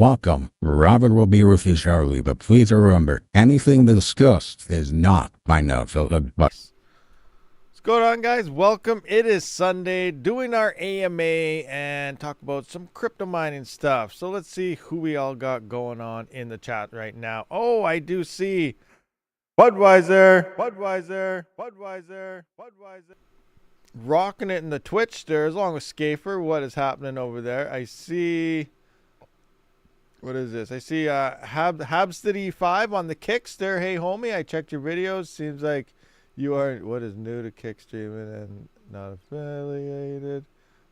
Welcome. Rabid will be with you shortly, but please remember, anything discussed is not financial advice. What's going on, guys? Welcome. It is Sunday, doing our AMA and talk about some crypto mining stuff. So let's see who we all got going on in the chat right now. Oh, I do see Budweiser. Rocking it in the Twitch there, along with Scafer. What is happening over there? I see... What is this? I see Habsteady5 on the Kicks there. Hey, homie, I checked your videos. Seems like you are, what is new to kick streaming and not affiliated.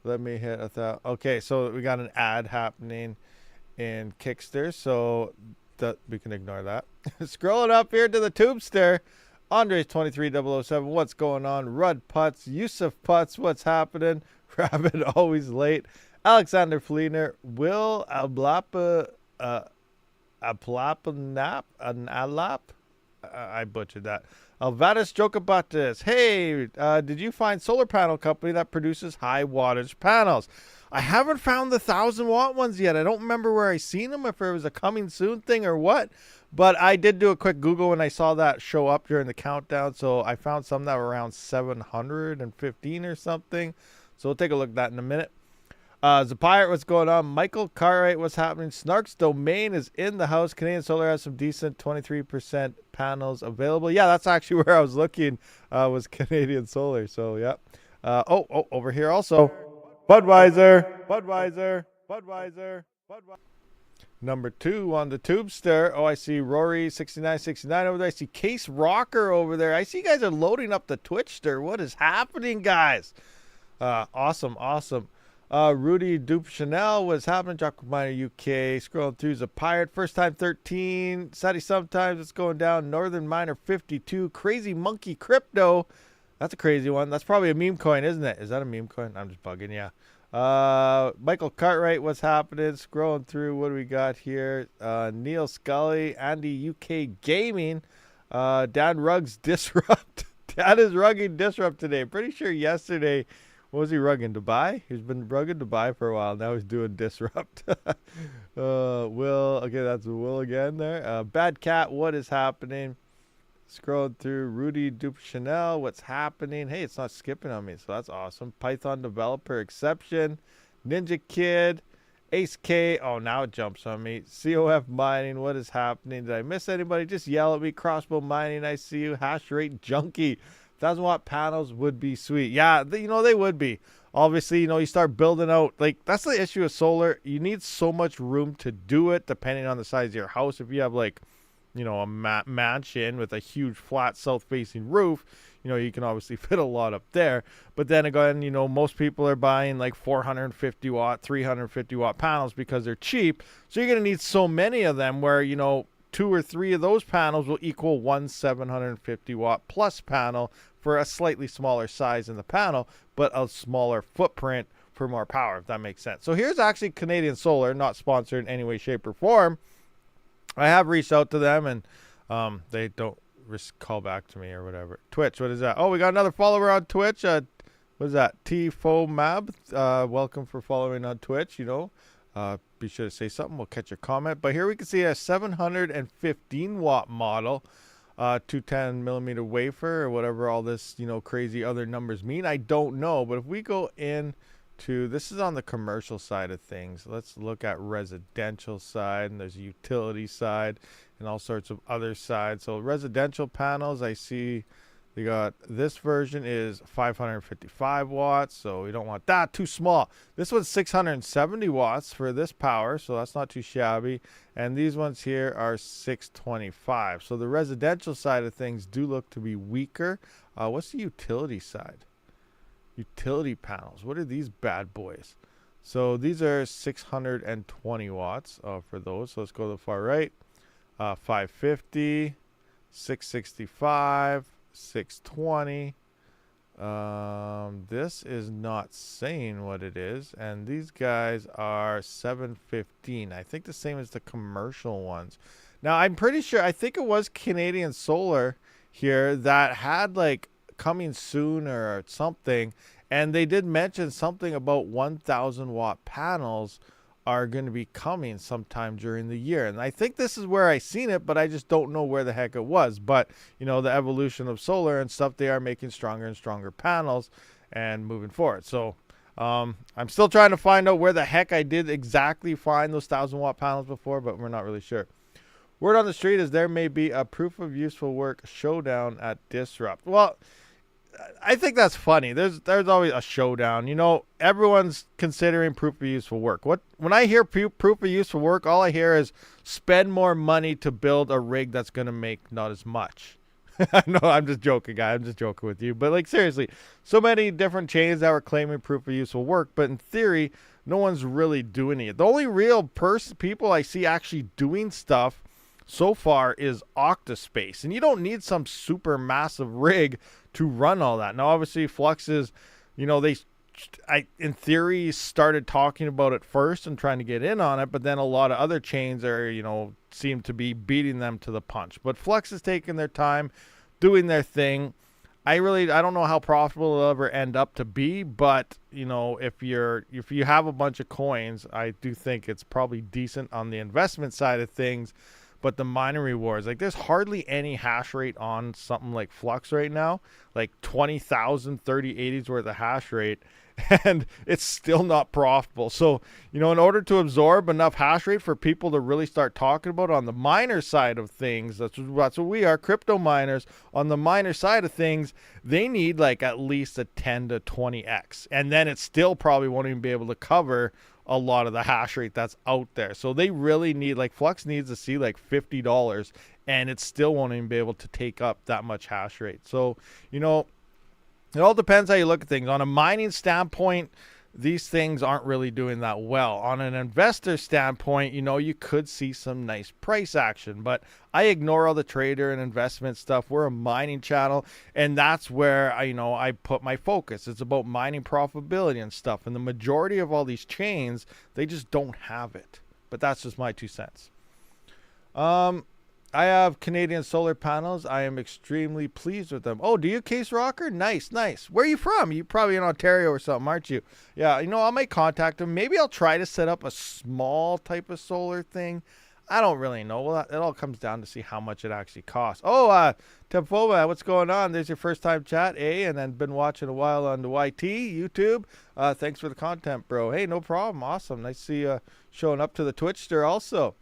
Let me hit 1,000. Okay, so we got an ad happening in Kickster, so that we can ignore that. Scrolling up here to the Tubester. Andres 23007, what's going on? Rud Putz, Yusuf Putz, what's happening? Rabid always late. Alexander Fleener, Will Ablapa Aplapanap, an Alap. I butchered that. Alvadas Jokabatis. Hey, did you find solar panel company that produces high wattage panels? I haven't found the 1,000-watt ones yet. I don't remember where I seen them, if it was a coming soon thing or what. But I did do a quick Google and I saw that show up during the countdown. So I found some that were around 715 or something. So we'll take a look at that in a minute. Zapirate, what's going on? Michael Cartwright, what's happening? Snark's Domain is in the house. Canadian Solar has some decent 23% panels available. Yeah, that's actually where I was looking, was Canadian Solar. So, yeah. Over here also. Budweiser. Number 2 on the Tubester. Oh, I see Rory 6969 over there. I see Case Rocker over there. I see you guys are loading up the Twitchster. What is happening, guys? Awesome. Rudy Dupe Chanel, what's happening? Chocolate Miner UK, scrolling through the Pirate, first time 13, Sadie sometimes it's going down, Northern Miner 52, Crazy Monkey Crypto, that's a crazy one, that's probably a meme coin, isn't it? Is that a meme coin? I'm just bugging, yeah. Michael Cartwright, what's happening? Scrolling through, what do we got here? Neil Scully, Andy UK Gaming, Dan Ruggs Disrupt, Dan is rugging Disrupt today, pretty sure yesterday. What was he rugging? Dubai? He's been rugging Dubai for a while. Now he's doing Disrupt. Will, okay, that's Will again there. Bad Cat, what is happening? Scrolling through. Rudy Dupe Chanel, what's happening? Hey, it's not skipping on me, so that's awesome. Python Developer Exception. Ninja Kid. Ace K. Oh, now it jumps on me. COF Mining, what is happening? Did I miss anybody? Just yell at me. Crossbow Mining, I see you. Hash Rate Junkie. 1,000-watt panels would be sweet. Yeah, they would be. Obviously, you start building out. Like, that's the issue with solar. You need so much room to do it, depending on the size of your house. If you have, like, a mansion with a huge flat south-facing roof, you can obviously fit a lot up there. But then again, most people are buying, like, 450-watt, 350-watt panels because they're cheap. So you're going to need so many of them where, 2 or 3 of those panels will equal one 750-watt plus panel for a slightly smaller size in the panel, but a smaller footprint for more power, if that makes sense. So here's actually Canadian Solar, not sponsored in any way, shape, or form. I have reached out to them, and they don't call back to me or whatever. Twitch, what is that? Oh, we got another follower on Twitch. What is that? T-Fo-Mab. Welcome for following on Twitch, Be sure to say something. We'll catch your comment. But here we can see a 715-watt model, 210 millimeter wafer, or whatever all this, crazy other numbers mean. I don't know. But if we go into, this is on the commercial side of things. Let's look at residential side, and there's a utility side and all sorts of other sides. So residential panels, I see we got this version is 555 watts, so we don't want that, too small. This one's 670 watts for this power, so that's not too shabby. And these ones here are 625. So the residential side of things do look to be weaker. What's the utility side? Utility panels. What are these bad boys? So these are 620 watts for those. So let's go to the far right. 550, 665. 620. This is not saying what it is, and these guys are 715. I think the same as the commercial ones. Now I'm pretty sure, I think it was Canadian Solar here that had like coming soon or something, and they did mention something about 1,000 watt panels are going to be coming sometime during the year. And I think this is where I seen it, but I just don't know where the heck it was. But, you know, the evolution of solar and stuff, they are making stronger and stronger panels and moving forward. So I'm still trying to find out where the heck I did exactly find those 1,000-watt panels before, but we're not really sure. Word on the street is there may be a proof of useful work showdown at Disrupt. Well, I think that's funny. There's always a showdown. You know, everyone's considering proof of useful work. When I hear proof of useful work, all I hear is spend more money to build a rig that's going to make not as much. No, I'm just joking, guy. I'm just joking with you. But, like, seriously, so many different chains that were claiming proof of useful work, but in theory, no one's really doing it. The only real people I see actually doing stuff so far is Octa.Space. And you don't need some super massive rig to run all that. Now, obviously, Flux is, you know, in theory, started talking about it first and trying to get in on it, but then a lot of other chains are, you know, seem to be beating them to the punch. But Flux is taking their time, doing their thing. I don't know how profitable it'll ever end up to be, but, you know, if you have a bunch of coins, I do think it's probably decent on the investment side of things. But the mining rewards, like, there's hardly any hash rate on something like Flux right now, like 20,000 3080s worth of hash rate, and it's still not profitable. So, you know, in order to absorb enough hash rate for people to really start talking about on the miner side of things, that's what we are, crypto miners. On the miner side of things, they need like at least a 10 to 20x, and then it still probably won't even be able to cover a lot of the hash rate that's out there. So they really need, like, Flux needs to see like $50, and it still won't even be able to take up that much hash rate. So, you know, it all depends how you look at things. On a mining standpoint, these things aren't really doing that well. On an investor standpoint, you know, you could see some nice price action, but I ignore all the trader and investment stuff. We're a mining channel, and that's where I put my focus. It's about mining profitability and stuff, and the majority of all these chains, they just don't have it. But that's just my 2 cents. I have Canadian solar panels. I am extremely pleased with them. Oh, do you, Case Rocker? Nice, nice. Where are you from? You're probably in Ontario or something, aren't you? Yeah, you know, I might contact them. Maybe I'll try to set up a small type of solar thing. I don't really know. Well, it all comes down to see how much it actually costs. Oh, Tempova, what's going on? There's your first time chat, eh? And then been watching a while on the YT, YouTube. Thanks for the content, bro. Hey, no problem. Awesome. Nice to see you showing up to the Twitchster also.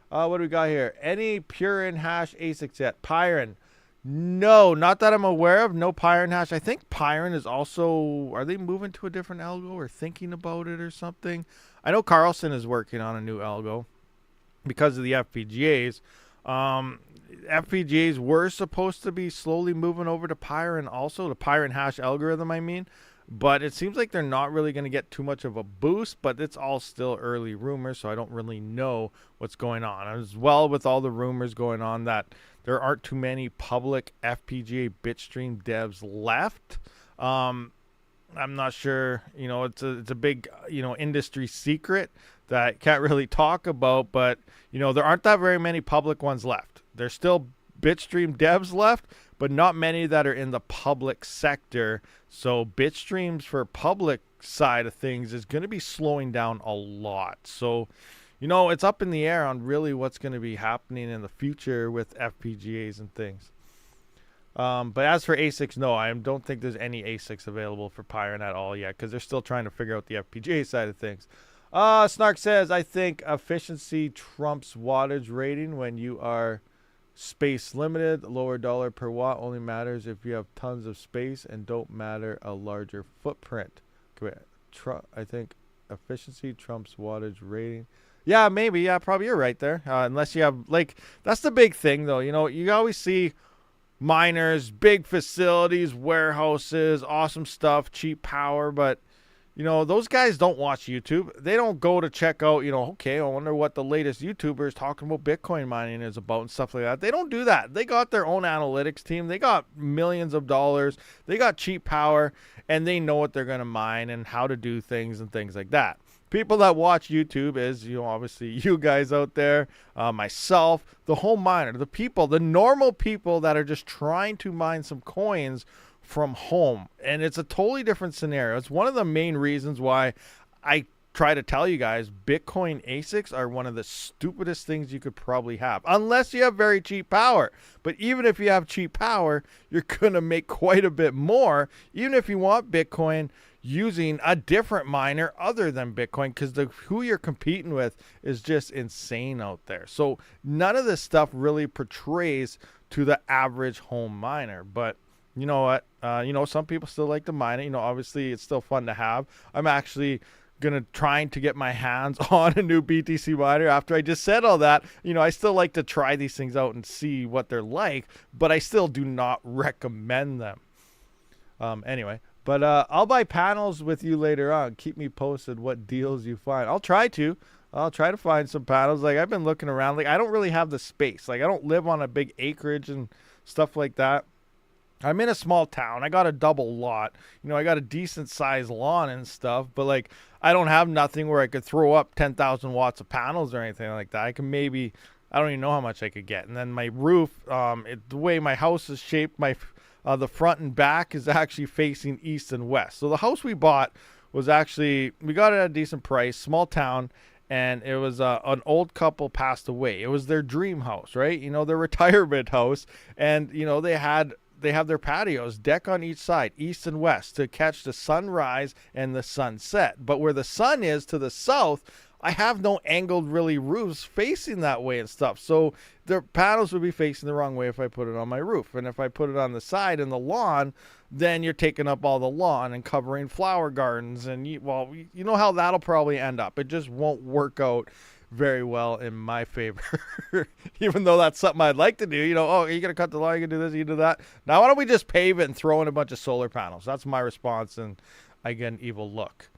What do we got here? Any Purin hash ASICs yet? Pyron. No, not that I'm aware of. No Pyron hash. I think Pyron is also... Are they moving to a different algo or thinking about it or something? I know Carlson is working on a new algo because of the FPGAs. FPGAs were supposed to be slowly moving over to Pyron also. The Pyron hash algorithm, I mean. But it seems like they're not really going to get too much of a boost, but it's all still early rumors, so I don't really know what's going on. As well, with all the rumors going on that there aren't too many public FPGA bitstream devs left. I'm not sure, you know, it's a big, you know, industry secret that I can't really talk about, but, you know, there aren't that very many public ones left. There's still bitstream devs left, but not many that are in the public sector. So bitstreams for public side of things is going to be slowing down a lot. So, you know, it's up in the air on really what's going to be happening in the future with FPGAs and things. But as for ASICs, no, I don't think there's any ASICs available for Pyron at all yet, because they're still trying to figure out the FPGA side of things. Snark says, I think efficiency trumps wattage rating when you are space limited. Lower dollar per watt only matters if you have tons of space and don't matter a larger footprint. I think efficiency trumps wattage rating. Yeah, maybe. Yeah, probably you're right there. Unless you have, like, that's the big thing though. You know, you always see miners, big facilities, warehouses, awesome stuff, cheap power, but you know, those guys don't watch YouTube. They don't go to check out, you know, okay, I wonder what the latest YouTuber is talking about Bitcoin mining is about and stuff like that. They don't do that. They got their own analytics team. They got millions of dollars. They got cheap power, and they know what they're going to mine and how to do things and things like that. People that watch YouTube is, you know, obviously you guys out there, myself, the home miner, the people, the normal people that are just trying to mine some coins from home. And it's a totally different scenario. It's one of the main reasons why I try to tell you guys, Bitcoin ASICs are one of the stupidest things you could probably have, unless you have very cheap power. But even if you have cheap power, you're going to make quite a bit more, even if you want Bitcoin using a different miner other than Bitcoin, because who you're competing with is just insane out there. So none of this stuff really portrays to the average home miner. But you know what? Some people still like to mine it. Obviously it's still fun to have. I'm actually trying to get my hands on a new BTC miner after I just said all that. I still like to try these things out and see what they're like, but I still do not recommend them. Anyway, but I'll buy panels with you later on. Keep me posted what deals you find. I'll try to find some panels. Like, I've been looking around. Like, I don't really have the space. Like, I don't live on a big acreage and stuff like that. I'm in a small town. I got a double lot. I got a decent sized lawn and stuff, but like, I don't have nothing where I could throw up 10,000 watts of panels or anything like that. I don't even know how much I could get. And then my roof, the way my house is shaped, the front and back is actually facing east and west. So the house we bought was we got it at a decent price, small town. And it was an old couple passed away. It was their dream house, right? Their retirement house. And, they have their patios, deck on each side, east and west, to catch the sunrise and the sunset. But where the sun is to the south, I have no angled really roofs facing that way and stuff. So the panels would be facing the wrong way if I put it on my roof. And if I put it on the side in the lawn, then you're taking up all the lawn and covering flower gardens. And you know how that'll probably end up. It just won't work out very well in my favor. Even though that's something I'd like to do. You're going to cut the lawn, you can do this, you can do that. Now, why don't we just pave it and throw in a bunch of solar panels? That's my response, and I get an evil look.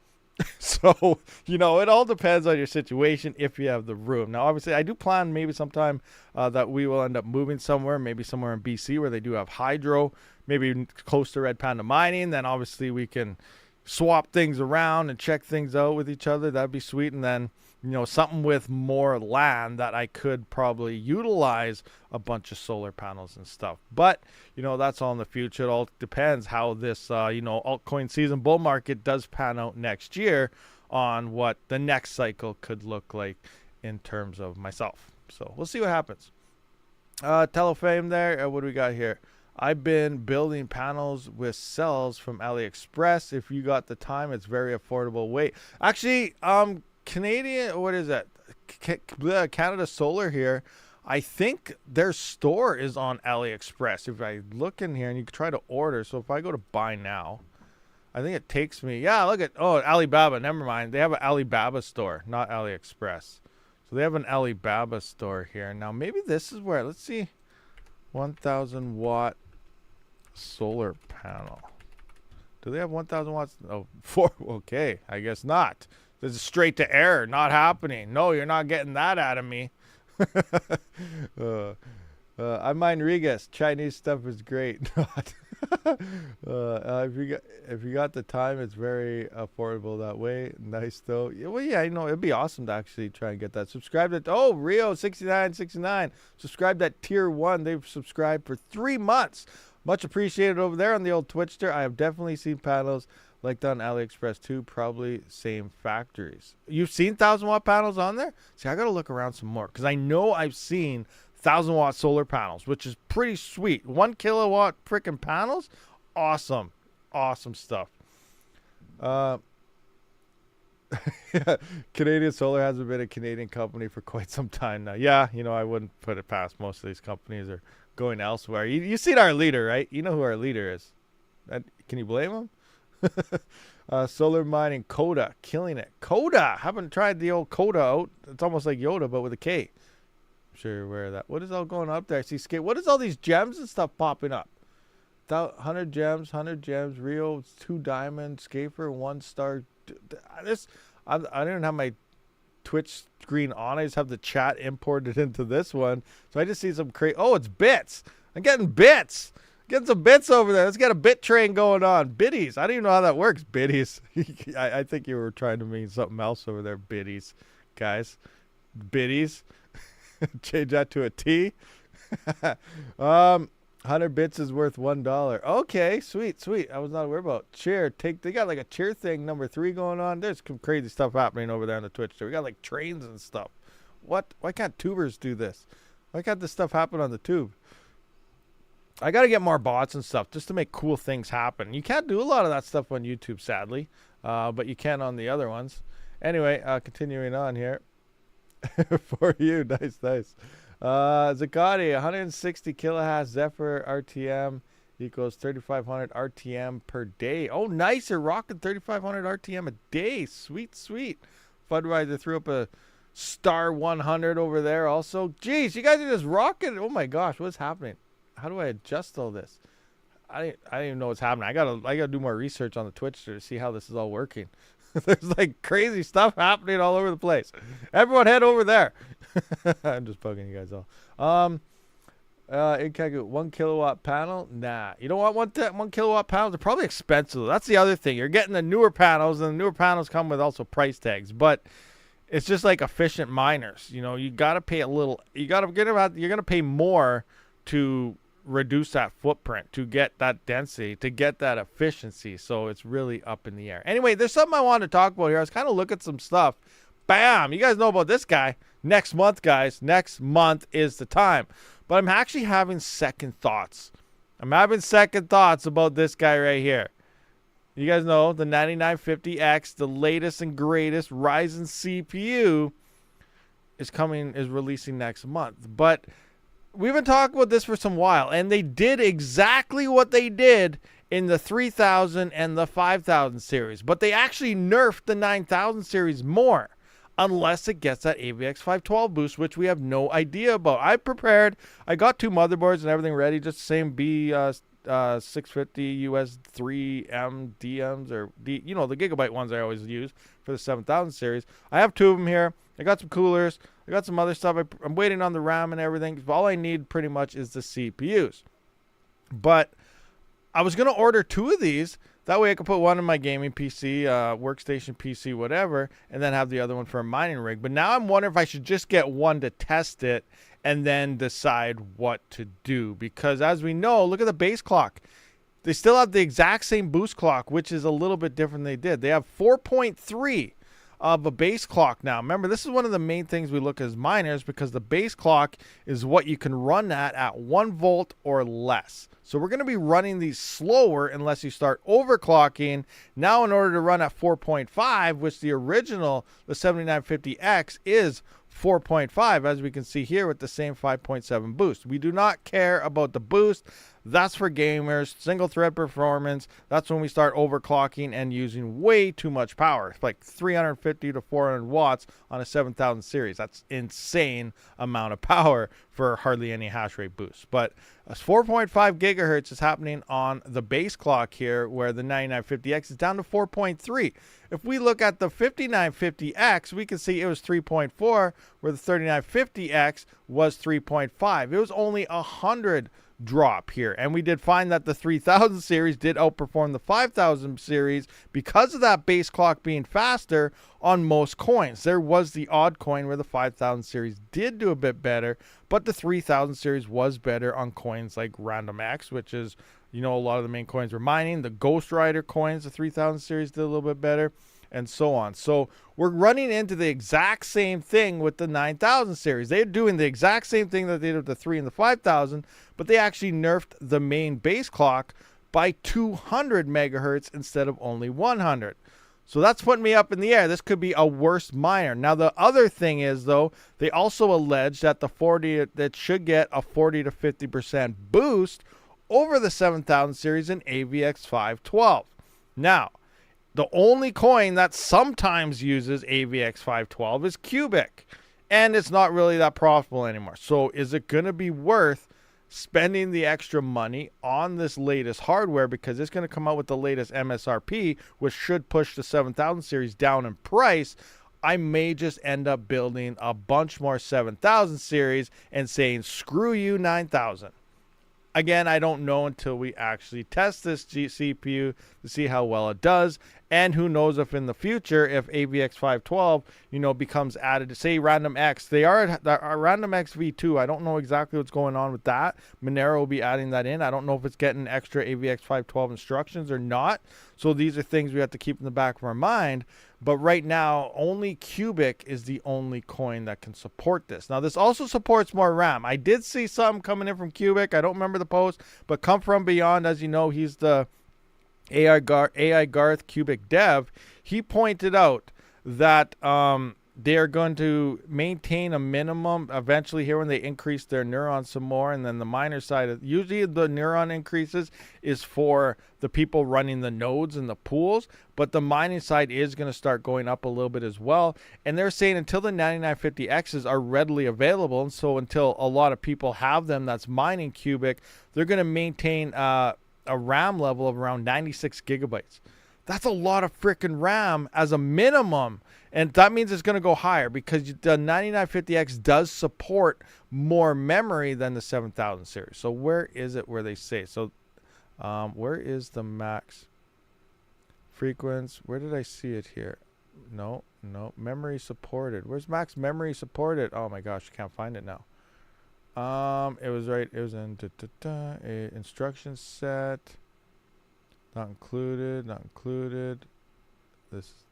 So, it all depends on your situation if you have the room. Now, obviously, I do plan maybe sometime that we will end up moving somewhere, maybe somewhere in BC where they do have hydro, maybe close to Red Panda mining. Then, obviously, we can swap things around and check things out with each other. That'd be sweet. And then, something with more land that I could probably utilize a bunch of solar panels and stuff. But, that's all in the future. It all depends how this, altcoin season bull market does pan out next year on what the next cycle could look like in terms of myself. So we'll see what happens. Telefame there. What do we got here? I've been building panels with cells from AliExpress. If you got the time, it's very affordable. Wait, actually, Canadian, what is that? Canada Solar here. I think their store is on AliExpress. If I look in here and you can try to order. So if I go to buy now, I think it takes me. Yeah, look at, Alibaba. Never mind. They have an Alibaba store, not AliExpress. So they have an Alibaba store here. Now maybe this is where, let's see. 1,000 watt solar panel. Do they have 1,000 watts? Oh, 4. Okay, I guess not. This is straight to error. Not happening. No, you're not getting that out of me. I'm Rodriguez. Chinese stuff is great. If you got the time, it's very affordable that way. Nice though. Well, yeah, it'd be awesome to actually try and get that. Subscribe to Rio6969. Subscribe that tier 1. They've subscribed for 3 months. Much appreciated over there on the old Twitchster. I have definitely seen panels like that on AliExpress too. Probably same factories. You've seen 1,000 watt panels on there? See, I got to look around some more because I know I've seen 1,000 watt solar panels, which is pretty sweet. 1 kilowatt freaking panels. Awesome. Awesome stuff. Canadian Solar hasn't been a Canadian company for quite some time now. Yeah, I wouldn't put it past most of these companies are going elsewhere. You seen our leader, right? You know who our leader is. Can you blame him? Solar mining, Coda, killing it. Coda! Haven't tried the old Coda out. It's almost like Yoda, but with a K. I'm sure you're aware of that. What is all going up there? I see skate. What is all these gems and stuff popping up? 100 gems, Rio, 2 diamonds, Scafer, 1 star. I don't even have my Twitch screen on. I just have the chat imported into this one. So I just see some crazy. Oh, it's bits. I'm getting bits. Getting some bits over there. Let's get a bit train going on. Biddies. I don't even know how that works. Biddies. I think you were trying to mean something else over there. Biddies. Guys. Biddies. Change that to a T. 100 bits is worth $1. Okay, sweet, sweet. I was not aware about cheer. They got like a cheer thing number 3 going on. There's some crazy stuff happening over there on the Twitch. We got like trains and stuff. What? Why can't tubers do this? Why can't this stuff happen on the tube? I got to get more bots and stuff just to make cool things happen. You can't do a lot of that stuff on YouTube, sadly, but you can on the other ones. Anyway, continuing on here. For you, nice. Zacati, 160 kilohertz Zephyr RTM equals 3,500 RTM per day. Oh, nice. You're rocking 3,500 RTM a day. Sweet. Fudriser threw up a star 100 over there also. Jeez, you guys are just rocking. Oh my gosh, what's happening? How do I adjust all this? I didn't even know what's happening. I gotta do more research on the Twitch to see how this is all working. There's like crazy stuff happening all over the place. Everyone head over there. I'm just bugging you guys all. Inkagu, 1 kilowatt panel? Nah. You don't want 1 kilowatt panels? They're probably expensive. That's the other thing. You're getting the newer panels, and the newer panels come with also price tags. But it's just like efficient miners. You know, you gotta pay a little. You're gonna pay more to reduce that footprint, to get that density, to get that efficiency. So it's really up in the air. Anyway, there's something I wanted to talk about here. I was kind of looking at some stuff. Bam! You guys know about this guy. Next month, guys. Next month is the time. But I'm actually having second thoughts. I'm having second thoughts about this guy right here. You guys know the 9950X, the latest and greatest Ryzen CPU is releasing next month. But we've been talking about this for some while, and they did exactly what they did in the 3000 and the 5000 series, but they actually nerfed the 9000 series more, unless it gets that AVX 512 boost, which we have no idea about. I got 2 motherboards and everything ready, just the same B650 US 3M DMs, or the gigabyte ones I always use for the 7000 series. I have 2 of them here. I got some coolers. I got some other stuff. I'm waiting on the RAM and everything. All I need pretty much is the CPUs. But I was going to order 2 of these. That way I could put one in my gaming PC, workstation PC, whatever, and then have the other one for a mining rig. But now I'm wondering if I should just get one to test it and then decide what to do. Because as we know, look at the base clock. They still have the exact same boost clock, which is a little bit different than they did. They have 4.3 of a base clock now. Remember, this is one of the main things we look as miners, because the base clock is what you can run at 1 volt or less. So we're going to be running these slower unless you start overclocking. Now, in order to run at 4.5, which the 7950X is 4.5, as we can see here with the same 5.7 boost. We do not care about the boost. That's for gamers, single thread performance. That's when we start overclocking and using way too much power. It's like 350 to 400 watts on a 7000 series. That's insane amount of power for hardly any hash rate boost. But 4.5 gigahertz is happening on the base clock here, where the 9950X is down to 4.3. If we look at the 5950X, we can see it was 3.4, where the 3950X was 3.5. It was only 100 drop here, and we did find that the 3000 series did outperform the 5000 series because of that base clock being faster on most coins. There was the odd coin where the 5000 series did do a bit better, but the 3000 series was better on coins like Random X, which is, a lot of the main coins we're mining. The Ghost Rider coins, the 3000 series did a little bit better, and so on. So we're running into the exact same thing with the 9000 series. They're doing the exact same thing that they did with the 3 and the 5000, but they actually nerfed the main base clock by 200 megahertz instead of only 100. So that's putting me up in the air. This could be a worse miner. Now, the other thing is, though, they also allege that that should get a 40 to 50% boost over the 7000 series in AVX 512. Now, the only coin that sometimes uses AVX 512 is Cubic, and it's not really that profitable anymore. So is it going to be worth spending the extra money on this latest hardware, because it's going to come out with the latest MSRP, which should push the 7000 series down in price? I may just end up building a bunch more 7000 series and saying, screw you, 9000. Again, I don't know until we actually test this CPU. to see how well it does. And who knows if in the future, if AVX512, becomes added to, say, Random X. They are at Random X V2. I don't know exactly what's going on with that. Monero will be adding that in. I don't know if it's getting extra AVX512 instructions or not. So these are things we have to keep in the back of our mind. But right now, only Cubic is the only coin that can support this. Now, this also supports more RAM. I did see something coming in from Cubic. I don't remember the post, but Come From Beyond, as you know, he's the AI Garth Cubic dev. He pointed out that they are going to maintain a minimum eventually here when they increase their neurons some more. And then the miner side, usually the neuron increases is for the people running the nodes and the pools, but the mining side is going to start going up a little bit as well. And they're saying until the 9950Xs are readily available, and so until a lot of people have them that's mining Cubic, they're going to maintain a RAM level of around 96 gigabytes. That's a lot of freaking RAM as a minimum. And that means it's going to go higher because the 9950X does support more memory than the 7000 series. So where is it where they say? So where is the max frequency? Where did I see it here? No. Memory supported. Where's max memory supported? Oh my gosh, I can't find it now. It was right. It was in instruction set. Not included.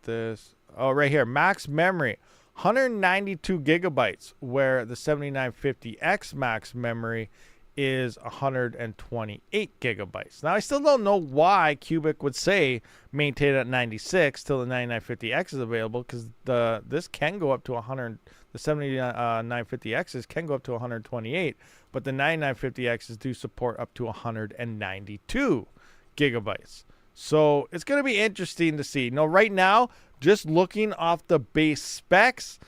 This. Oh, right here. Max memory. 192 gigabytes, where the 7950X max memory is 128 gigabytes. Now, I still don't know why Cubic would say maintain at 96 till the 9950X is available, because this can go up to 100. The 7950Xs can go up to 128, but the 9950Xs do support up to 192 gigabytes. So it's going to be interesting to see. Now, right now, just looking off the base specs,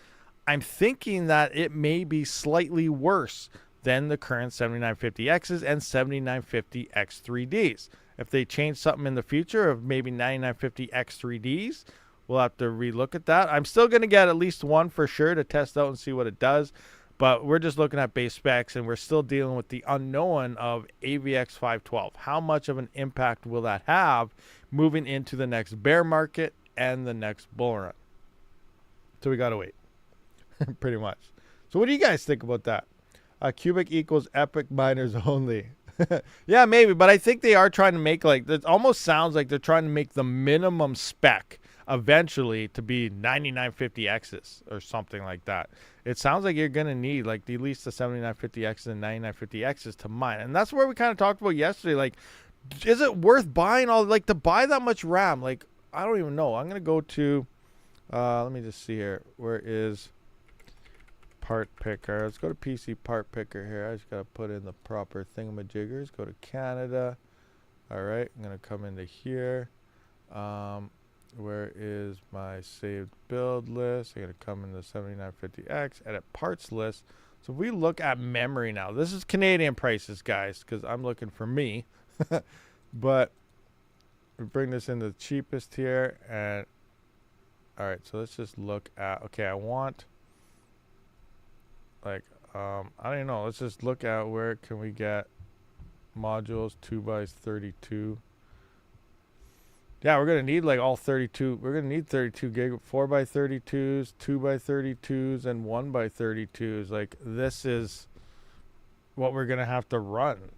I'm thinking that it may be slightly worse than the current 7950Xs and 7950X3Ds. If they change something in the future of maybe 9950X3Ds, we'll have to relook at that. I'm still going to get at least one for sure to test out and see what it does. But we're just looking at base specs, and we're still dealing with the unknown of AVX512. How much of an impact will that have moving into the next bear market and the next bull run? So we got to wait, pretty much. So what do you guys think about that? Cubic equals epic miners only. Yeah, maybe, but I think they are trying to make, like, it almost sounds like they're trying to make the minimum spec eventually to be 9950Xs or something like that. It sounds like you're going to need like at least the 7950Xs and 9950Xs to mine. And that's where we kind of talked about yesterday. Like, is it worth buying to buy that much RAM? Like, I don't even know. I'm going to go to, let me just see here. Where is part picker? Let's go to PC part picker here. I just got to put in the proper thingamajiggers. Go to Canada. All right. I'm going to come into here. Where is my saved build list? I got to come into 7950X, edit parts list. So if we look at memory now, this is Canadian prices, guys, because I'm looking for me. But we bring this in the cheapest here. And all right, so let's just look at, okay, I want, like, I don't even know. Let's just look at where can we get modules 2x32. Yeah, we're going to need like all 32. We're going to need 32 gig, 4x32s, 2x32s, and 1x32s. Like, this is what we're going to have to run.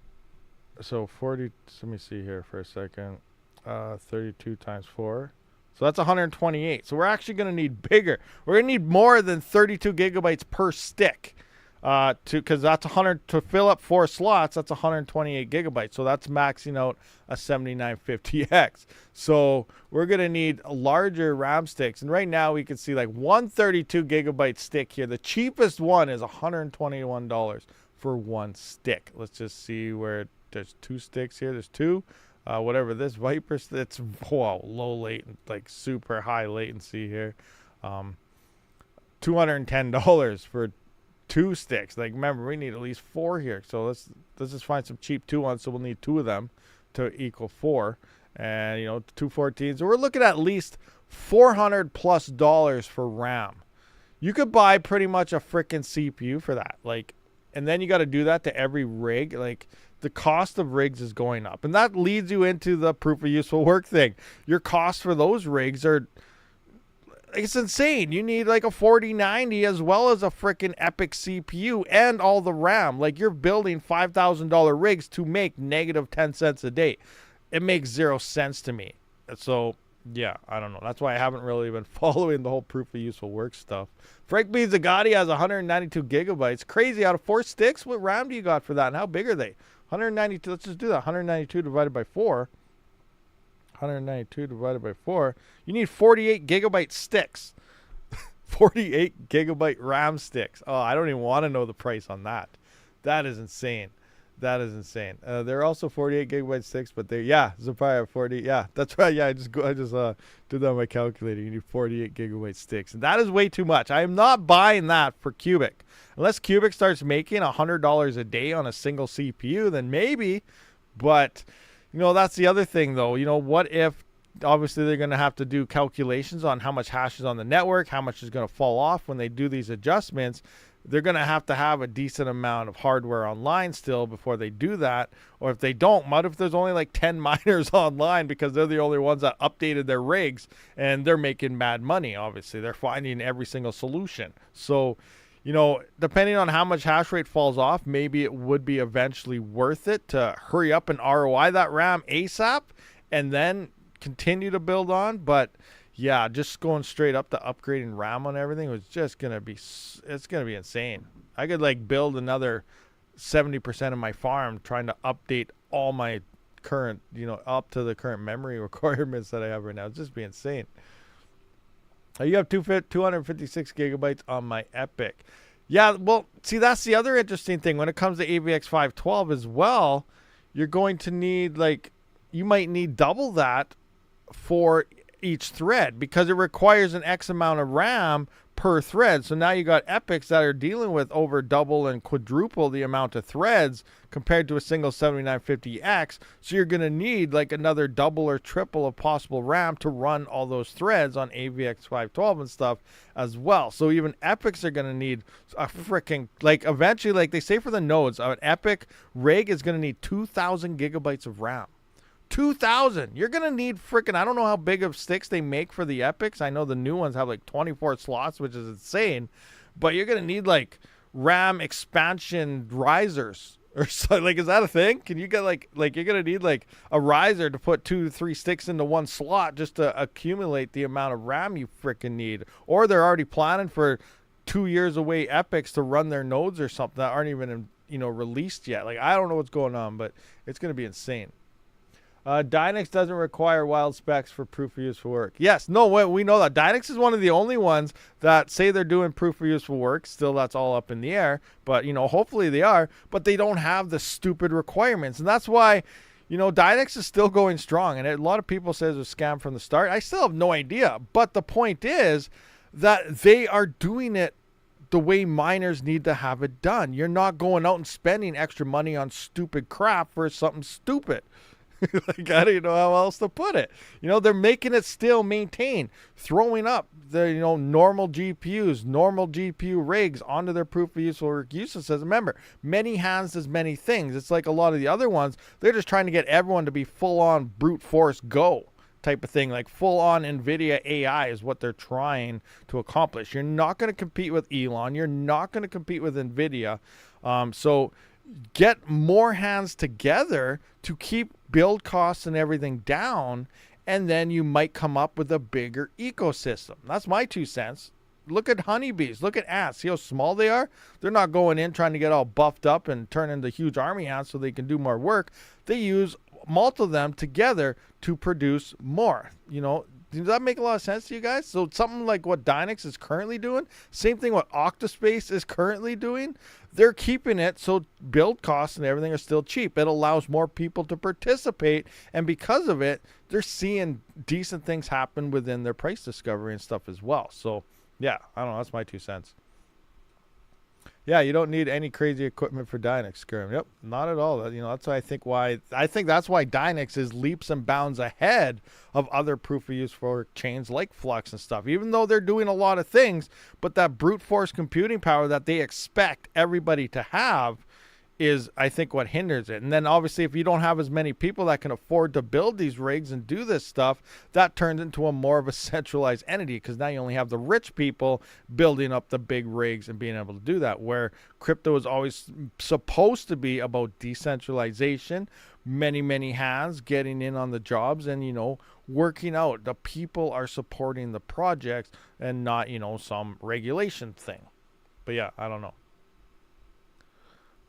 So 40, let me see here for a second. 32 times 4. So that's 128. So we're actually going to need bigger. We're going to need more than 32 gigabytes per stick. Because that's 100 to fill up 4 slots. That's 128 gigabytes. So that's maxing out a 7950X. So we're gonna need larger RAM sticks. And right now we can see like 132 gigabyte stick here. The cheapest one is $121 for one stick. Let's just see where there's 2 sticks here. There's 2. Whatever this Viper, it's low latent, like super high latency here. $210 for 2 sticks. Like, remember, we need at least 4 here. So let's just find some cheap 2 ones. So we'll need 2 of them to equal 4. And 214s. So we're looking at least $400+ for RAM. You could buy pretty much a freaking CPU for that. Like, and then you got to do that to every rig. Like, the cost of rigs is going up. And that leads you into the proof of useful work thing. Your costs for those rigs are, it's insane. You need like a 4090 as well as a freaking epic CPU and all the RAM. Like, you're building $5,000 rigs to make negative 10 cents a day. It makes 0 sense to me. So yeah, I don't know. That's why I haven't really been following the whole proof of useful work stuff. Frank B. Zagatti has 192 gigabytes. Crazy. Out of 4 sticks, what RAM do you got for that? And how big are they? 192. Let's just do that. 192 divided by 4. 192 divided by 4. You need 48 gigabyte sticks. 48 gigabyte RAM sticks. Oh, I don't even want to know the price on that. That is insane. That is insane. They're also 48 gigabyte sticks, but they, yeah, Zapaya 40. Yeah, that's right. Yeah, I just did that on my calculator. You need 48 gigabyte sticks, and that is way too much. I am not buying that for Cubic. Unless Cubic starts making $100 a day on a single CPU, then maybe. But you know, that's the other thing, though. You know, what if? Obviously, they're going to have to do calculations on how much hash is on the network, how much is going to fall off when they do these adjustments. They're going to have a decent amount of hardware online still before they do that. Or if they don't, what if there's only like 10 miners online because they're the only ones that updated their rigs and they're making mad money, obviously. They're finding every single solution. So, you know, depending on how much hash rate falls off, maybe it would be eventually worth it to hurry up and ROI that RAM ASAP and then continue to build on. But yeah, just going straight up to upgrading RAM on everything was just going to be, it's going to be insane. I could like build another 70% of my farm trying to update all my current, you know, up to the current memory requirements that I have right now. It'd just be insane. You have 256 gigabytes on my Epic. Yeah, well, see, that's the other interesting thing. When it comes to AVX 512 as well, you're going to need like, you might need double that for each thread because it requires an X amount of RAM per thread. So now you got epics that are dealing with over double and quadruple the amount of threads compared to a single 7950X. So you're going to need like another double or triple of possible RAM to run all those threads on AVX 512 and stuff as well. So even epics are going to need a freaking, like eventually, like they say for the nodes, an epic rig is going to need 2,000 gigabytes of RAM. 2,000. You're going to need freaking, I don't know how big of sticks they make for the epics. I know the new ones have like 24 slots, which is insane. But you're going to need like RAM expansion risers or so. Like, is that a thing? Can you get like you're going to need like a riser to put 2 to 3 sticks into one slot just to accumulate the amount of RAM you freaking need. Or they're already planning for 2 years away epics to run their nodes or something that aren't even, you know, released yet. Like, I don't know what's going on, but it's going to be insane. Dynix doesn't require wild specs for proof of useful work. Yes, no, we know that. Dynix is one of the only ones that say they're doing proof of useful work. Still, that's all up in the air. But, you know, hopefully they are. But they don't have the stupid requirements. And that's why, you know, Dynix is still going strong. And a lot of people say it's a scam from the start. I still have no idea. But the point is that they are doing it the way miners need to have it done. You're not going out and spending extra money on stupid crap for something stupid. Like, I don't even know how else to put it. You know, they're making it still maintain, throwing up the, you know, normal GPUs, normal GPU rigs onto their proof of useful work uses. Remember, many hands does many things. It's like a lot of the other ones. They're just trying to get everyone to be full on brute force go type of thing. Like full on NVIDIA AI is what they're trying to accomplish. You're not going to compete with Elon. You're not going to compete with NVIDIA. So get more hands together to keep build costs and everything down, and then you might come up with a bigger ecosystem. That's my 2 cents. Look at honeybees. Look at ants. See how small they are? They're not going in trying to get all buffed up and turn into huge army ants so they can do more work. They use multiple of them together to produce more. You know, does that make a lot of sense to you guys? So something like what Dynix is currently doing, same thing what Octa.Space is currently doing, they're keeping it so build costs and everything are still cheap. It allows more people to participate, and because of it, they're seeing decent things happen within their price discovery and stuff as well. So yeah, I don't know, that's my 2 cents. Yeah, you don't need any crazy equipment for Dynix, Skirm. Yep, not at all. You know, that's why I think that's why Dynix is leaps and bounds ahead of other proof of useful work chains like Flux and stuff. Even though they're doing a lot of things, but that brute force computing power that they expect everybody to have is, I think, what hinders it. And then obviously if you don't have as many people that can afford to build these rigs and do this stuff, that turns into a more of a centralized entity, because now you only have the rich people building up the big rigs and being able to do that, where crypto is always supposed to be about decentralization, many hands getting in on the jobs, and, you know, working out. The people are supporting the projects and not, you know, some regulation thing. But yeah, I don't know.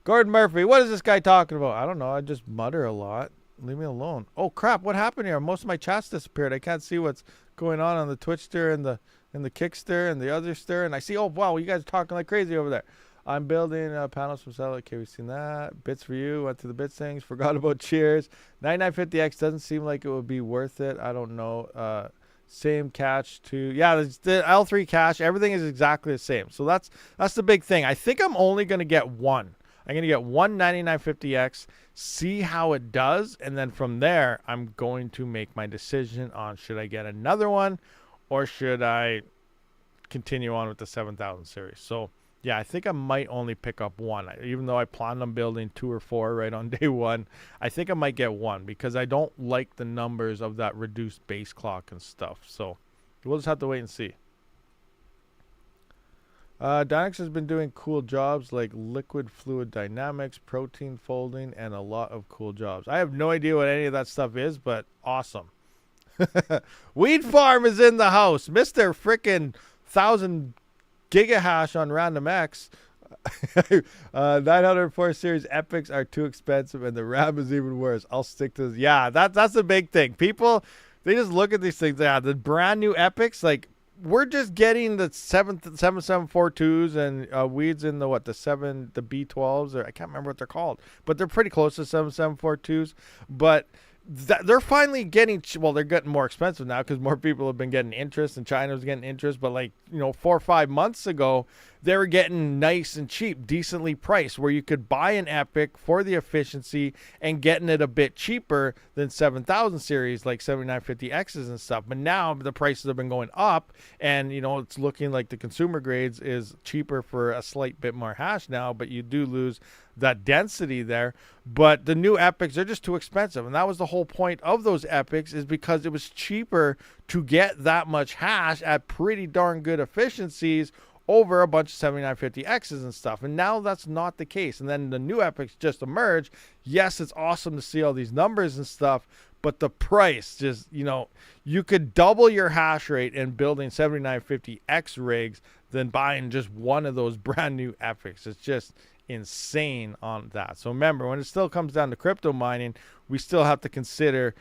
Gordon Murphy, what is this guy talking about? I don't know. I just mutter a lot. Leave me alone. Oh crap! What happened here? Most of my chats disappeared. I can't see what's going on the Twitch stir and the Kickster and the other stir. And I see. Oh wow, you guys are talking like crazy over there. I'm building panels from satellite. Okay, we've seen that. Bits for you. Went to the bits things. Forgot about cheers. 9950X doesn't seem like it would be worth it. I don't know. Same catch to, yeah, the L3 cache. Everything is exactly the same. So that's the big thing. I think I'm only going to get one. I'm going to get one 9950X, see how it does, and then from there, I'm going to make my decision on should I get another one or should I continue on with the 7000 series. So, yeah, I think I might only pick up one. Even though I planned on building 2 or 4 right on day one, I think I might get one because I don't like the numbers of that reduced base clock and stuff. So, we'll just have to wait and see. Dynex has been doing cool jobs like liquid fluid dynamics, protein folding, and a lot of cool jobs. I have no idea what any of that stuff is, but awesome. Weed Farm is in the house. Mr. Frickin' 1000 gigahash on Random X. 904 series epics are too expensive, and the RAM is even worse. I'll stick to this. Yeah, that's the big thing. People, they just look at these things. Yeah, the brand new epics, like, we're just getting the 7742s and weeds in the B12s, or I can't remember what they're called, but they're pretty close to 7742s. But they're finally getting, well, they're getting more expensive now because more people have been getting interest and China's getting interest. But like, 4 or 5 months ago, they were getting nice and cheap, decently priced, where you could buy an Epic for the efficiency and getting it a bit cheaper than 7000 series, like 7950Xs and stuff. But now the prices have been going up, and it's looking like the consumer grades is cheaper for a slight bit more hash now, but you do lose that density there. But the new Epics are just too expensive, and that was the whole point of those Epics, is because it was cheaper to get that much hash at pretty darn good efficiencies over a bunch of 7950Xs and stuff. And now that's not the case. And then the new Epics just emerged. Yes, it's awesome to see all these numbers and stuff, but the price just, you could double your hash rate in building 7950X rigs than buying just one of those brand new Epics. It's just insane on that. So remember, when it still comes down to crypto mining, we still have to consider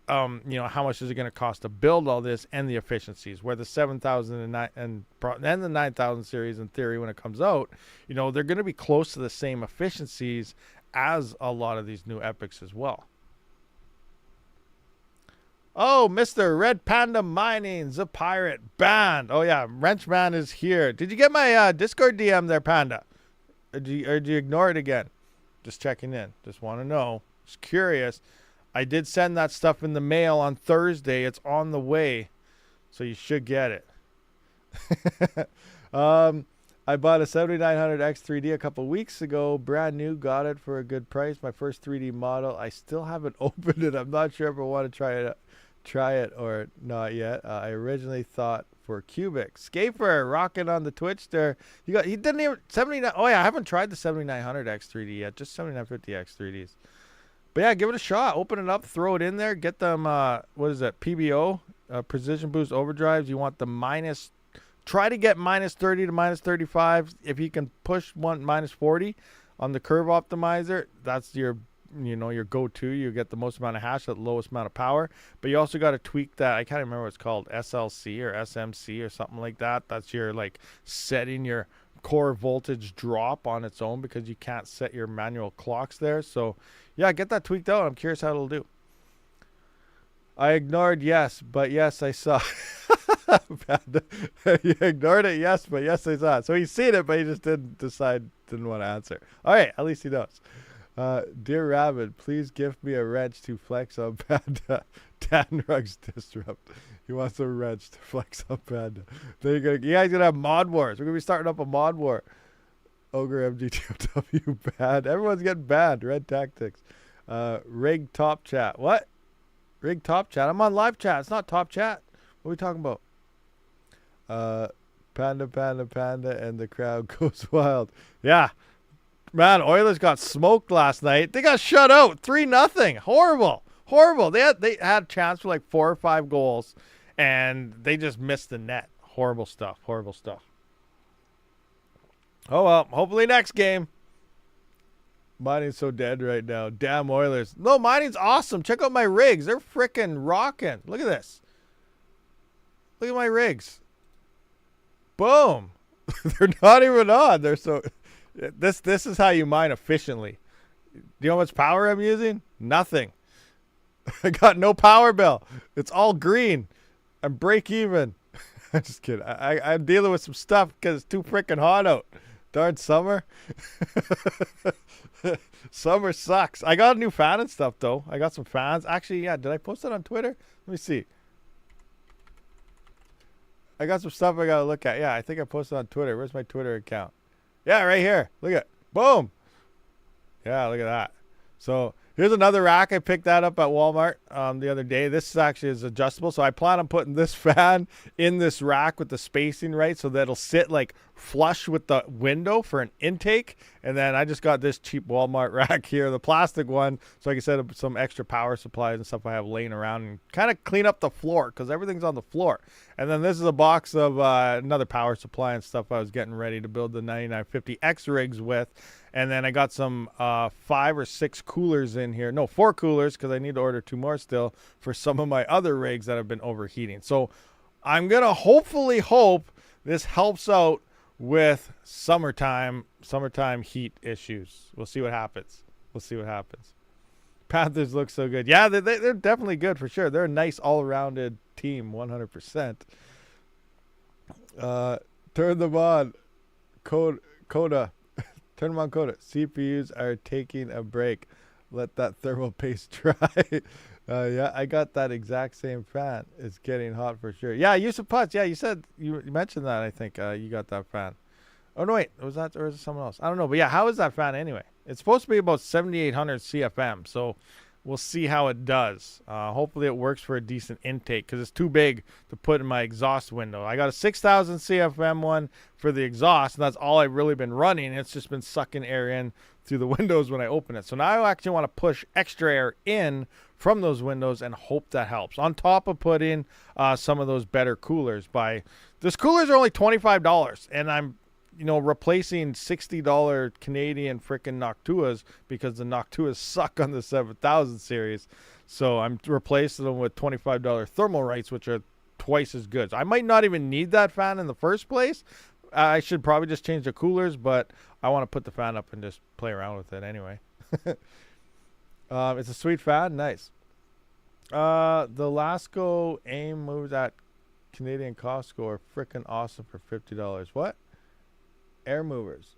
how much is it going to cost to build all this and the efficiencies, where the 7000 and the 9000 series, in theory, when it comes out, they're going to be close to the same efficiencies as a lot of these new Epics as well. Oh, Mr. Red Panda Mining, the pirate band. Oh yeah, Wrenchman is here. Did you get my Discord DM there, Panda? Or did you ignore it again? Just checking in. Just want to know. Just curious. I did send that stuff in the mail on Thursday. It's on the way, so you should get it. I bought a 7900X 3D a couple weeks ago. Brand new. Got it for a good price. My first 3D model. I still haven't opened it. I'm not sure if I want to try it or not yet. I originally thought for cubic. Scaper rocking on the Twitch there. He didn't even 79. Oh yeah, I haven't tried the 7900X 3D yet. Just 7950X 3Ds. But yeah, give it a shot. Open it up, throw it in there. Get them, what is that, PBO, Precision Boost Overdrives. You want the try to get -30 to -35. If you can push -40 on the curve optimizer, that's your go-to. You get the most amount of hash at the lowest amount of power. But you also got to tweak that. I can't remember what it's called, SLC or SMC or something like that. That's your, setting your core voltage drop on its own, because you can't set your manual clocks there. So yeah, get that tweaked out. I'm curious how it'll do. I ignored yes, but yes, I saw. You ignored it, yes, but yes, I saw it. So he's seen it, but he just didn't want to answer. All right, at least he knows. Dear Rabid, please gift me a wrench to flex on Panda. Dan Rugs Disrupt. He wants a wrench to flex on Panda. You guys gonna have mod wars. We're gonna be starting up a mod war. Ogre MGTOW banned. Everyone's getting banned. Red Tactics. Rig Top Chat. What? Rig Top Chat? I'm on live chat. It's not Top Chat. What are we talking about? Panda, panda, panda, and the crowd goes wild. Yeah. Man, Oilers got smoked last night. They got shut out. 3-0. Horrible. Horrible. They had a chance for like 4 or 5 goals, and they just missed the net. Horrible stuff. Horrible stuff. Oh, well. Hopefully next game. Mining's so dead right now. Damn Oilers. No, mining's awesome. Check out my rigs. They're freaking rocking. Look at this. Look at my rigs. Boom. They're not even on. They're so... This is how you mine efficiently. Do you know how much power I'm using? Nothing. I got no power bill. It's all green. I'm break even. I'm just kidding. I'm dealing with some stuff because it's too freaking hot out. Darn summer. Summer sucks. I got a new fan and stuff, though. I got some fans. Actually, yeah. Did I post it on Twitter? Let me see. I got some stuff I got to look at. Yeah, I think I posted on Twitter. Where's my Twitter account? Yeah, right here. Look at it. Boom. Yeah, look at that. So here's another rack. I picked that up at Walmart the other day. This actually is adjustable. So I plan on putting this fan in this rack with the spacing right so that it'll sit like flush with the window for an intake. And then I just got this cheap Walmart rack here, the plastic one, so I can set up some extra power supplies and stuff I have laying around and kind of clean up the floor because everything's on the floor. And then this is a box of another power supply and stuff I was getting ready to build the 9950X rigs with. And then I got some 5 or 6 coolers in here. No, 4 coolers because I need to order 2 more still for some of my other rigs that have been overheating. So I'm going to hopefully hope this helps out with summertime heat issues. We'll see what happens. We'll see what happens. Panthers look so good. Yeah, they're definitely good for sure. They're a nice all-rounded team, 100%. Turn them on. Coda. Turn them on, Coda. CPUs are taking a break. Let that thermal paste dry. Yeah, I got that exact same fan. It's getting hot for sure. Yeah, use of putts. Yeah, you mentioned that. I think you got that fan. Oh no, wait, was that or is it someone else? I don't know, but yeah, how is that fan anyway? It's supposed to be about 7,800 CFM, so we'll see how it does. Hopefully it works for a decent intake because it's too big to put in my exhaust window. I got a 6,000 CFM one for the exhaust, and that's all I've really been running. It's just been sucking air in through the windows when I open it. So now I actually want to push extra air in from those windows and hope that helps. On top of putting some of those better coolers. Those coolers are only $25, and I'm replacing $60 Canadian freaking Noctuas because the Noctuas suck on the 7000 series. So I'm replacing them with $25 thermal rights, which are twice as good. So I might not even need that fan in the first place. I should probably just change the coolers, but I want to put the fan up and just play around with it anyway. It's a sweet fan. Nice. The Lasco aim moves at Canadian Costco are freaking awesome for $50. What? Air movers.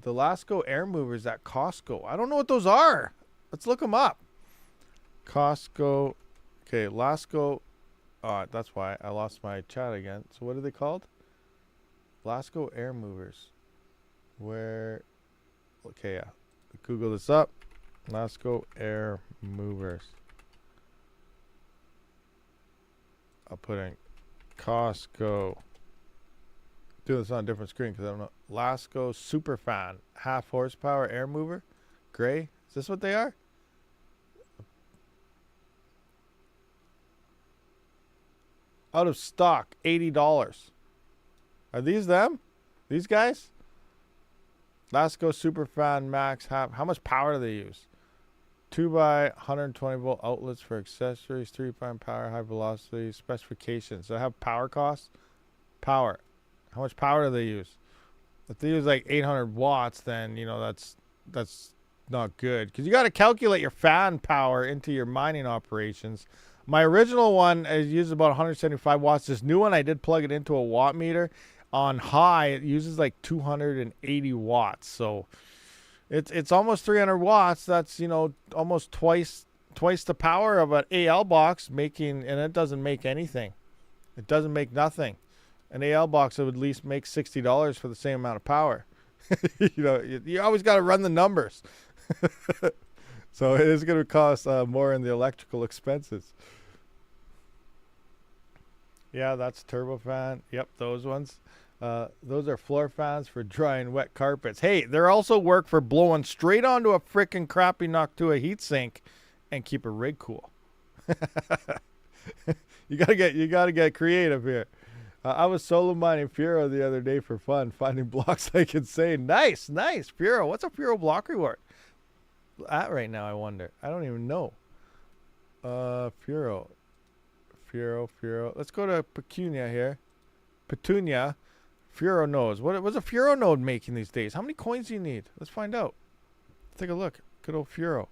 The Lasco air movers at Costco. I don't know what those are. Let's look them up. Costco. Okay, Lasco. That's why I lost my chat again. So what are they called? Lasco air movers. Where? Okay, yeah. Google this up. Lasco air movers. I'll put in Costco. Do this on a different screen because I don't know. Lasco Superfan, half horsepower air mover, gray. Is this what they are? Out of stock, $80. Are these them? These guys? Lasco Superfan Max half. How much power do they use? 2x120 volt outlets for accessories, 3-prime power, high velocity specifications. So I have power costs. Power. How much power do they use? If they use like 800 watts, then that's not good because you got to calculate your fan power into your mining operations. My original one uses about 175 watts. This new one, I did plug it into a watt meter. On high, it uses like 280 watts. So it's almost 300 watts. That's almost twice the power of an AL box and it doesn't make anything. It doesn't make nothing. An AL box would at least make $60 for the same amount of power. You always got to run the numbers. So it is going to cost more in the electrical expenses. Yeah, that's turbofan. Yep, those ones. Those are floor fans for drying wet carpets. Hey, they're also work for blowing straight onto a freaking crappy Noctua heatsink and keep a rig cool. You gotta get creative here. I was solo mining Furo the other day for fun, finding blocks like insane. Nice. Furo. What's a Furo block reward at right now, I wonder? I don't even know. Furo. Let's go to Petunia here. Petunia. Furo nodes. What's a Furo node making these days? How many coins do you need? Let's find out. Let's take a look. Good old Furo.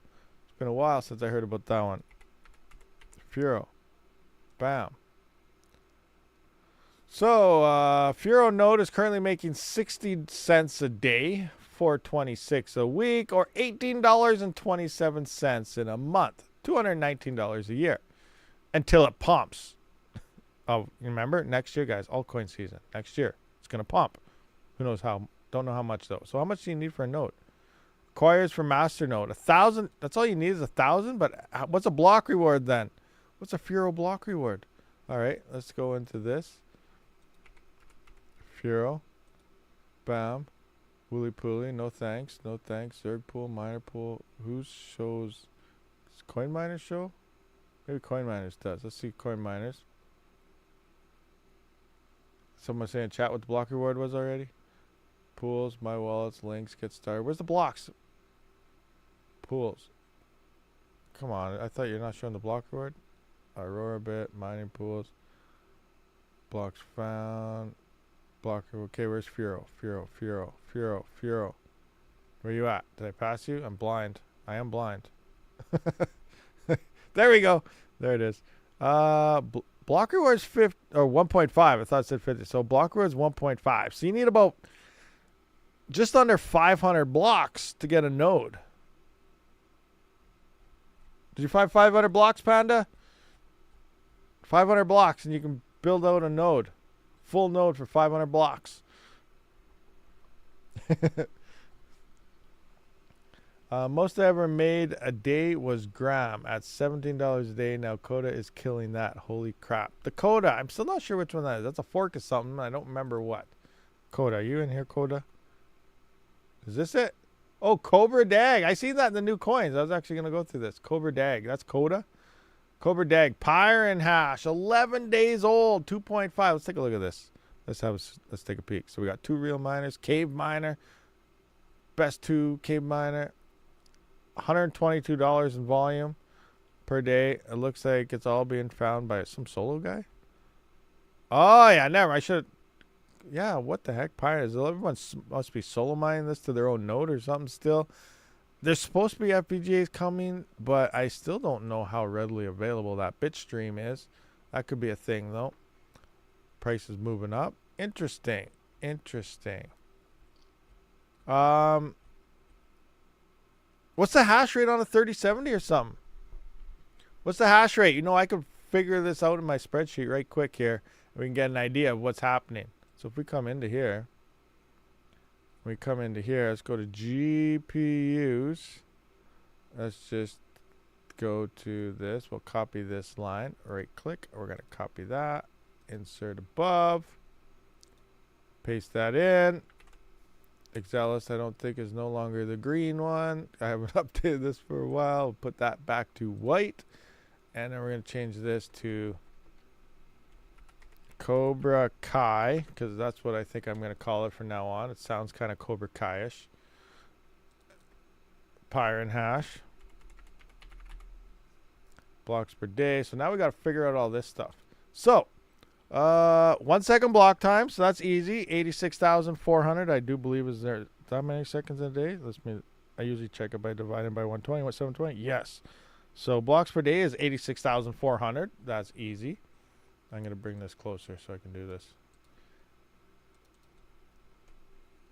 It's been a while since I heard about that one. Furo. Bam. So, Furo node is currently making 60 cents a day, $4.26 a week, or $18.27 in a month, $219 a year, until it pumps. Oh, remember, next year, guys, altcoin season. Next year, it's going to pump. Who knows how? Don't know how much, though. So how much do you need for a node? Acquires for master node. 1,000. That's all you need is 1,000? But what's a block reward, then? What's a Furo block reward? All right, let's go into this. Furo. Bam. Wooly Pooly. No thanks. Zerg pool, miner pool. Who shows? Does Coin Miners show? Maybe Coin Miners does. Let's see Coin Miners. Someone saying chat what the block reward was already. Pools, my wallets, links, get started. Where's the blocks? Pools. Come on, I thought you're not showing the block reward. Aurora bit, mining pools. Blocks found. Blocker. Okay, where's Furo? Furo. Where you at? Did I pass you? I'm blind. I am blind. There we go. There it is. Block reward's 1.5. I thought it said 50. So block reward's 1.5. So you need about just under 500 blocks to get a node. Did you find 500 blocks, Panda? 500 blocks and you can build out a node. Full node for 500 blocks. Most I ever made a day was Gram at $17 a day. Now Coda is killing that. Holy crap. The Coda, I'm still not sure which one that is. That's a fork of something. I don't remember what. Coda, are you in here, Coda? Is this it? Oh, Cobra Dag. I see that in the new coins. I was actually going to go through this. Cobra Dag. That's Coda. Cobra Dag. Pyre and Hash. 11 days old. 2.5. Let's take a look at this. Let's take a peek. So we got two real miners. Cave Miner. Best two Cave Miner. $122 in volume per day. It looks like it's all being found by some solo guy. Oh, yeah. Never. I should. Yeah, what the heck? Pirates. Everyone must be solo mining this to their own node or something still. There's supposed to be FPGAs coming, but I still don't know how readily available that bitstream is. That could be a thing, though. Price is moving up. Interesting. What's the hash rate on a 3070 or something? What's the hash rate? You know, I could figure this out in my spreadsheet right quick here. We can get an idea of what's happening. So if we come into here, let's go to GPUs. Let's just go to this. We'll copy this line. Right click. We're going to copy that. Insert above. Paste that in. Exelis, I don't think, is no longer the green one. I haven't updated this for a while. We'll put that back to white. And then we're going to change this to Cobra Kai, because that's what I think I'm going to call it from now on. It sounds kind of Cobra Kai-ish. Pyre and Hash. Blocks per day. So now we got to figure out all this stuff. So, 1 second block time. So that's easy. 86,400. I do believe is there that many seconds in a day. I usually check it by dividing by 120. What, 720? Yes. So blocks per day is 86,400. That's easy. I'm going to bring this closer so I can do this.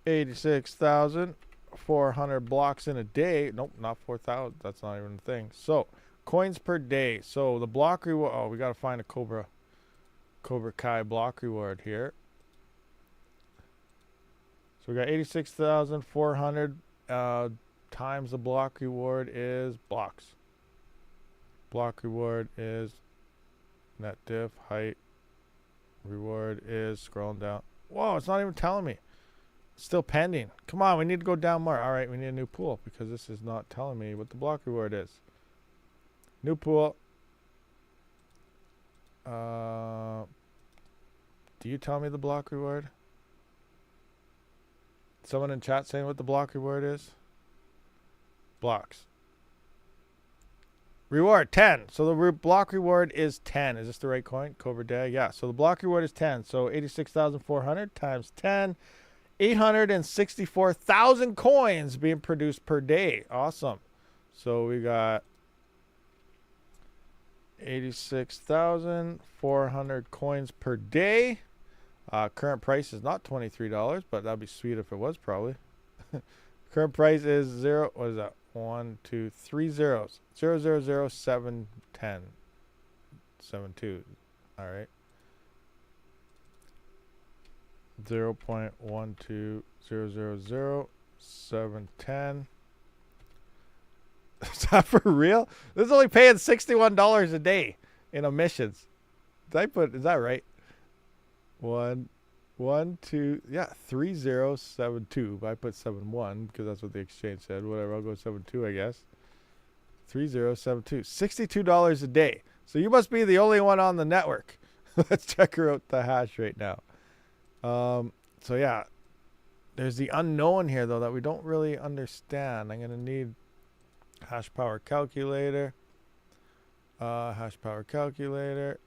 86,400 blocks in a day. Nope, not 4,000. That's not even a thing. So, coins per day. So, the block reward. Oh, we got to find a Cobra Kai block reward here. So we got 86,400 times the block reward is blocks. Block reward is net diff height. Reward is scrolling down. Whoa, it's not even telling me. It's still pending. Come on, we need to go down more. All right, we need a new pool because this is not telling me what the block reward is. New pool. Do you tell me the block reward? Someone in chat saying what the block reward is? Blocks. Reward 10. So the block reward is 10. Is this the right coin? Cobra Day. Yeah. So the block reward is 10. So 86,400 times 10. 864,000 coins being produced per day. Awesome. So we got 86,400 coins per day. Current price is not $23, but that'd be sweet if it was, probably. Current price is zero. What is that? 1, 2, 3 zeros. 0, 0, 0, 7, 10. 7, 2. All right. 0.12000 710. Is that for real? This is only paying $61 a day in emissions. Is that right? 1, 2, yeah, 3072. But I put 71 because that's what the exchange said. Whatever, I'll go 72, I guess. 3072. $62 a day. So you must be the only one on the network. Let's check out the hash rate now. So yeah, there's the unknown here though that we don't really understand. I'm gonna need hash power calculator. Hash power calculator.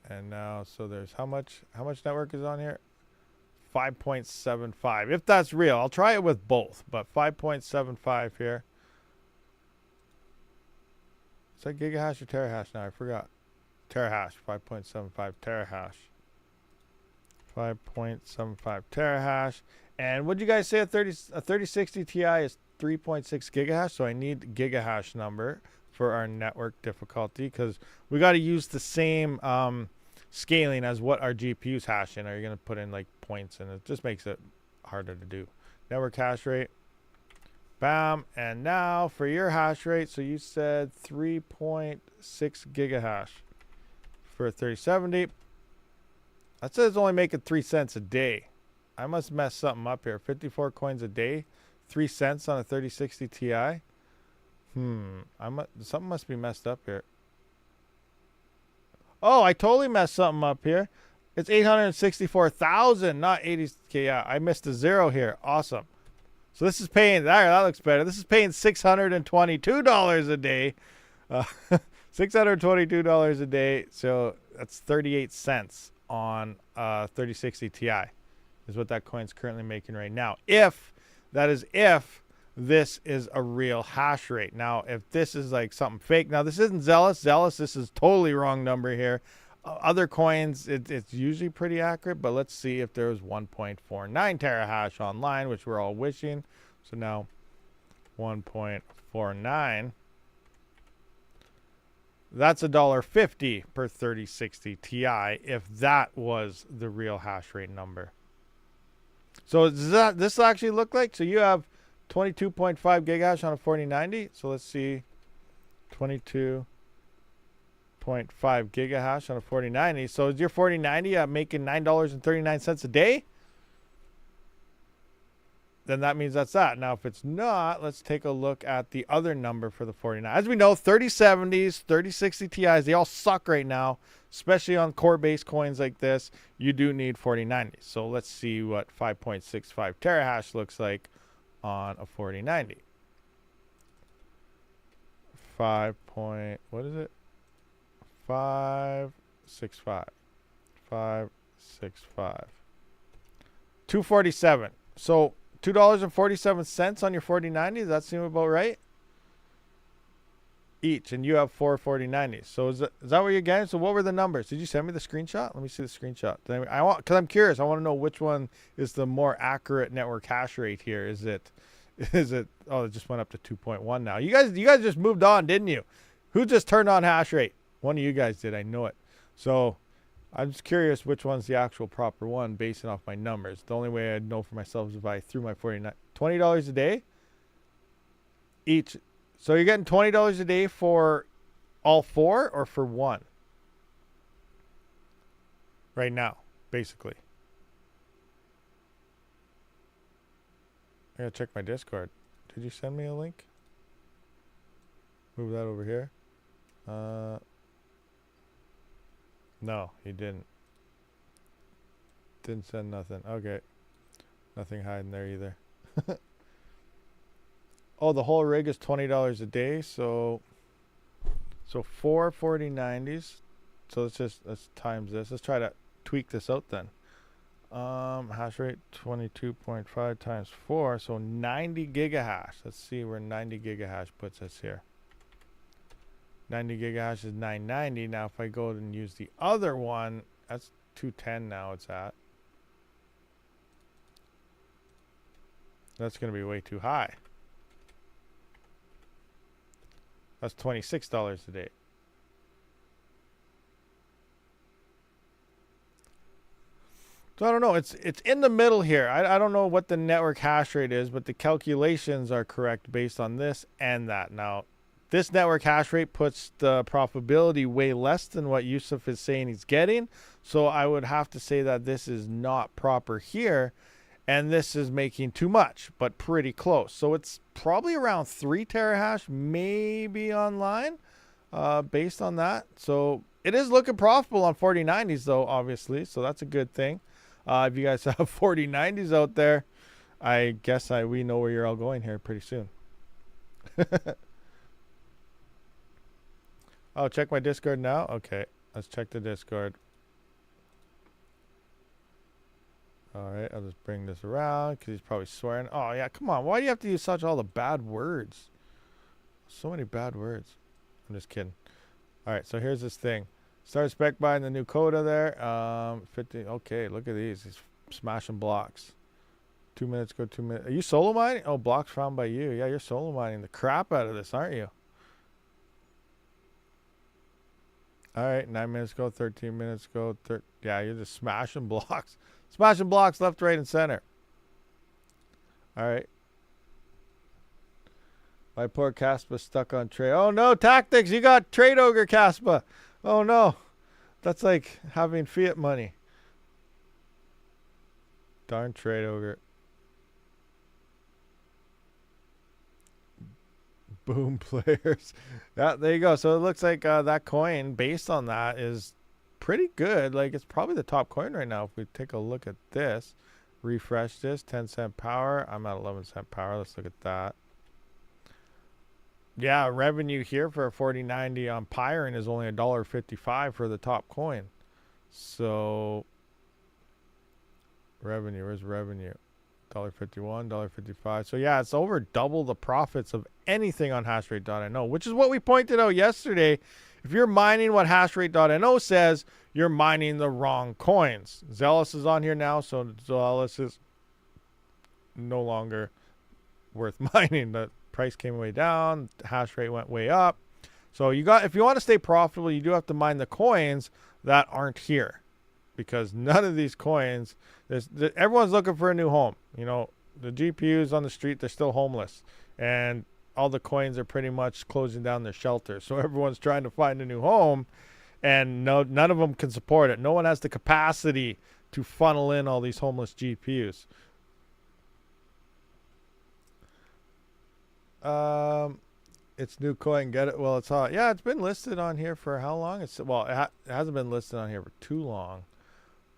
And now, so there's how much network is on here? 5.75. If that's real, I'll try it with both, but 5.75 here. Is that gigahash or terahash now? I forgot. Terahash, 5.75 terahash. 5.75 terahash. And what did you guys say? A 3060 Ti is 3.6 gigahash. So I need gigahash number for our network difficulty because we got to use the same scaling as what our GPU's hashing. Are you going to put in like points? And it just makes it harder to do. Network hash rate. Bam. And now for your hash rate. So you said 3.6 gigahash for a 3070. That says it's only making 3 cents a day. I must mess something up here. 54 coins a day, 3 cents on a 3060 Ti. Something must be messed up here. Oh, I totally messed something up here. It's 864,000, not 80. Okay, yeah, I missed a zero here. Awesome. So this is paying. That looks better. This is paying $622 a day. $622 a day. So that's 38 cents on 3060 Ti is what that coin's currently making right now. If this is a real hash rate. Now, if this is like something fake, now this isn't Zealous. This is totally wrong number here. Other coins, it's usually pretty accurate, but let's see if there was 1.49 terahash online, which we're all wishing. So now 1.49. That's $1.50 per 3060 Ti if that was the real hash rate number. So does this actually look like? So you have 22.5 gigahash on a 4090. So let's see. 22.5 gigahash on a 4090. So is your 4090 making $9.39 a day? Then that means that's that. Now, if it's not, let's take a look at the other number for the 49. As we know, 3070s, 3060 Ti's, they all suck right now, especially on core-based coins like this. You do need 4090s. So let's see what 5.65 terahash looks like on a 4090. What is it? 565. 565. 247. So $2.47 on your 4090. Does that seem about right? Each, and you have 4 4090s. So is that what you're getting? So what were the numbers? Did you send me the screenshot? Let me see the screenshot. Because I'm curious. I want to know which one is the more accurate network hash rate here. Is it? Oh, it just went up to 2.1 now. You guys just moved on, didn't you? Who just turned on hash rate? One of you guys did. I know it. So I'm just curious which one's the actual proper one based off my numbers. The only way I'd know for myself is if I threw my $20 a day each. So you're getting $20 a day for all 4 or for 1? Right now, basically. I gotta check my Discord. Did you send me a link? Move that over here. No, he didn't. Didn't send nothing. Okay. Nothing hiding there either. Oh, the whole rig is $20 a day, so 4 4090s. So let's times this. Let's try to tweak this out then. Hash rate 22.5 times 4, so 90 gigahash. Let's see where 90 gigahash puts us here. 90 gigahash is 990. Now if I go and use the other one, that's 210 now it's at. That's going to be way too high. That's $26 a day. So I don't know. It's in the middle here. I don't know what the network hash rate is, but the calculations are correct based on this and that. Now, this network hash rate puts the profitability way less than what Yusuf is saying he's getting. So I would have to say that this is not proper here. And this is making too much, but pretty close. So it's probably around 3 terahash, maybe online, based on that. So it is looking profitable on 4090s, though, obviously. So that's a good thing. If you guys have 4090s out there, I guess we know where you're all going here pretty soon. Oh, check my Discord now? Okay, let's check the Discord. All right, I'll just bring this around because he's probably swearing. Oh, yeah, come on. Why do you have to use all the bad words? So many bad words. I'm just kidding. All right, so here's this thing. Start spec buying the new Coda there. 50. Okay, look at these. He's smashing blocks. 2 minutes, go 2 minutes. Are you solo mining? Oh, blocks found by you. Yeah, you're solo mining the crap out of this, aren't you? All right, 9 minutes go, 13 minutes go. Yeah, you're just smashing blocks. Smashing blocks left, right, and center. All right. My poor Kaspa stuck on trade. Oh, no, tactics. You got trade ogre, Kaspa. Oh, no. That's like having fiat money. Darn trade ogre. Boom players. Yeah, there you go. So it looks like that coin, based on that, is pretty good. Like, it's probably the top coin right now. If we take a look at this, refresh this, 10-cent power. I'm at 11-cent power. Let's look at that. Yeah, revenue here for a 4090 on Pyron is only $1.55 for the top coin. So revenue, where's revenue? $1.51, $1.55. So yeah, it's over double the profits of anything on hashrate.no, which is what we pointed out yesterday. If you're mining what hashrate.no says, you're mining the wrong coins. Zealous is on here now, so Zealous is no longer worth mining. The price came way down, hash rate went way up. So if you want to stay profitable, you do have to mine the coins that aren't here, because none of these coins, everyone's looking for a new home. You know, the GPUs on the street, they're still homeless, and all the coins are pretty much closing down their shelters. So everyone's trying to find a new home, and none of them can support it. No one has the capacity to funnel in all these homeless GPUs. It's new coin, get it? Well, it's hot. Yeah, it's been listed on here for how long? It hasn't been listed on here for too long,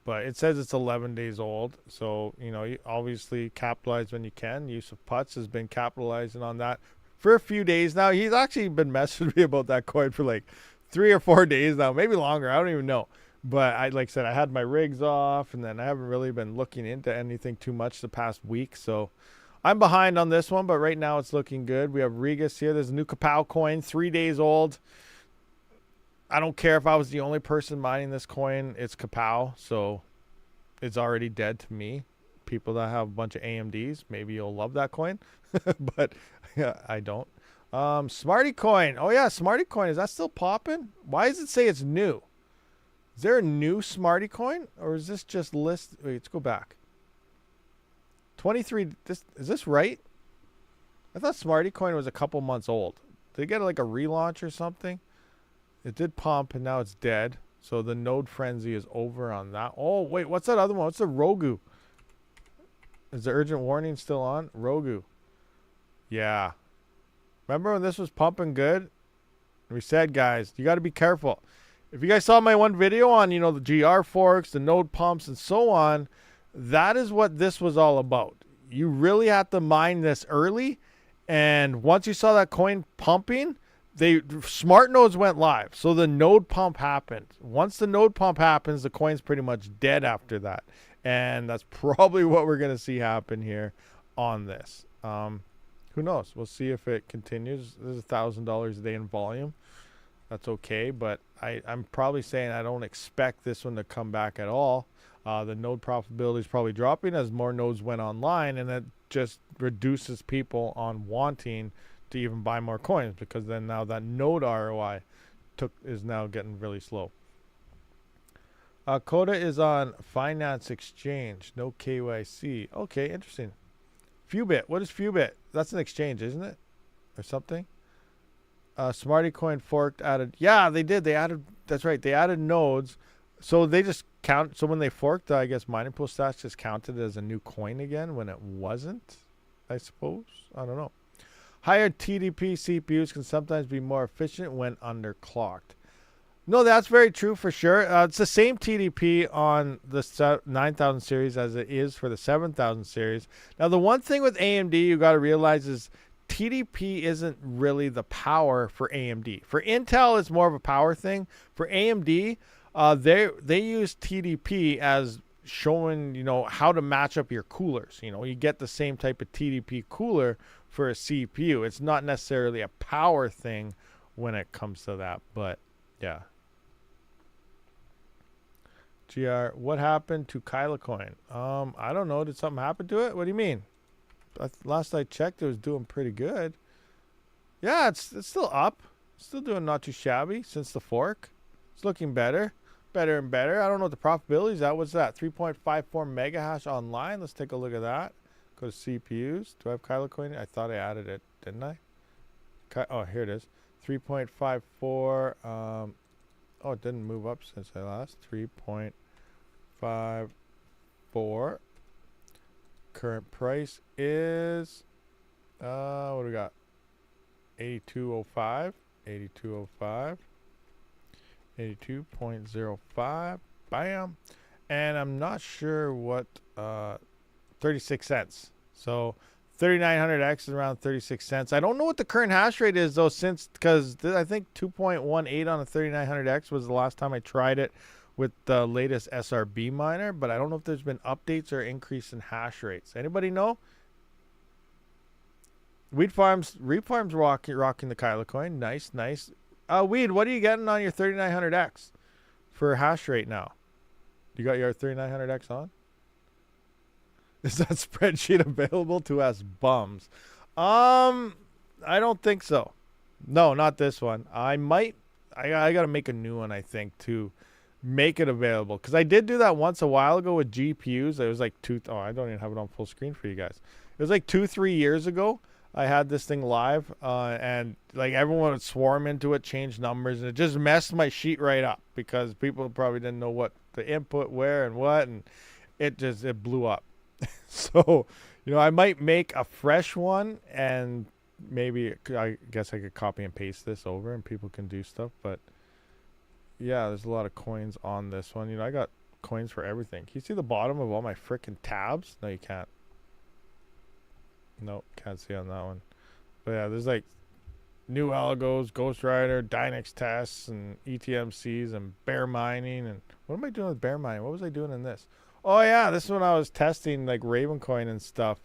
but it says it's 11 days old. So, you know, you obviously capitalize when you can. Yusuf Putz has been capitalizing on that for a few days now. He's actually been messaging me about that coin for like 3 or 4 days now, maybe longer. I don't even know. But like I said, I had my rigs off, and then I haven't really been looking into anything too much the past week. So I'm behind on this one, but right now it's looking good. We have Regus here. There's a new Kapow coin, 3 days old. I don't care if I was the only person mining this coin. It's Kapow, so it's already dead to me. People that have a bunch of AMDs, maybe you'll love that coin, but yeah, I don't. Smarty coin. Oh yeah, Smarty coin. Is that still popping? Why does it say it's new? Is there a new Smarty coin, or is this just list? Wait, let's go back. 23. Is this right? I thought Smarty coin was a couple months old. Did it get like a relaunch or something? It did pump, and now it's dead. So the node frenzy is over on that. Oh wait, what's that other one? What's the Rogu? Is the urgent warning still on? Rogu. Yeah. Remember when this was pumping good? We said, guys, you got to be careful. If you guys saw my one video on, you know, the GR forks, the node pumps, and so on, that is what this was all about. You really have to mine this early. And once you saw that coin pumping, smart nodes went live. So the node pump happened. Once the node pump happens, the coin's pretty much dead after that. And that's probably what we're going to see happen here on this. Who knows? We'll see if it continues. There's $1,000 a day in volume. That's okay, but I'm probably saying I don't expect this one to come back at all. The node profitability is probably dropping as more nodes went online, and that just reduces people on wanting to even buy more coins, because then now that node ROI is now getting really slow. Coda is on Finance Exchange. No KYC. Okay, interesting. Fubit. What is Fubit? That's an exchange, isn't it? Or something? Smarty coin forked added. Yeah, they did. They added. That's right. They added nodes. So they just count. So when they forked, I guess mining pool stats just counted as a new coin again when it wasn't, I suppose. I don't know. Higher TDP CPUs can sometimes be more efficient when underclocked. No, that's very true for sure. It's the same TDP on the 9000 series as it is for the 7000 series. Now, the one thing with AMD you got to realize is TDP isn't really the power for AMD. For Intel, it's more of a power thing. For AMD, they use TDP as showing, you know, how to match up your coolers. You know, you get the same type of TDP cooler for a CPU. It's not necessarily a power thing when it comes to that, but yeah. GR, what happened to Kyla coin? I don't know. Did something happen to it? What do you mean? Last I checked, it was doing pretty good. Yeah, it's still up. Still doing not too shabby since the fork. It's looking better. Better and better. I don't know what the profitability is at. What's that? 3.54 mega hash online. Let's take a look at that. Go to CPUs. Do I have Kyla coin? I thought I added it, didn't I? Oh, here it is. 3.54. Oh, it didn't move up since I last. 3.54. Current price is, what do we got? 8205. 8205. 82.05. Bam. And I'm not sure what, 36 cents. So 3900X is around 36 cents. I don't know what the current hash rate is, though, because I think 2.18 on a 3900X was the last time I tried it with the latest SRB miner, but I don't know if there's been updates or increase in hash rates. Anybody know? Reap Farms rocking the Kyla coin. Nice, nice. Weed, what are you getting on your 3900X for hash rate now? You got your 3900X on? Is that spreadsheet available to us bums? I don't think so. No, not this one. I got to make a new one, I think, to make it available. Because I did do that once a while ago with GPUs. It was like I don't even have it on full screen for you guys. It was like 2-3 years ago. I had this thing live, and like everyone would swarm into it, change numbers, and it just messed my sheet right up because people probably didn't know what the input, where, and what, and it blew up. So, you know, I might make a fresh one, and maybe I guess I could copy and paste this over, and people can do stuff. But yeah, there's a lot of coins on this one. You know, I got coins for everything. Can you see the bottom of all my freaking tabs? No, you can't. Nope, can't see on that one. But yeah, there's like new algos, Ghost Rider, Dynex tests, and ETMCs, and bear mining. And what am I doing with bear mining? What was I doing in this? Oh yeah, this is when I was testing like Raven coin and stuff.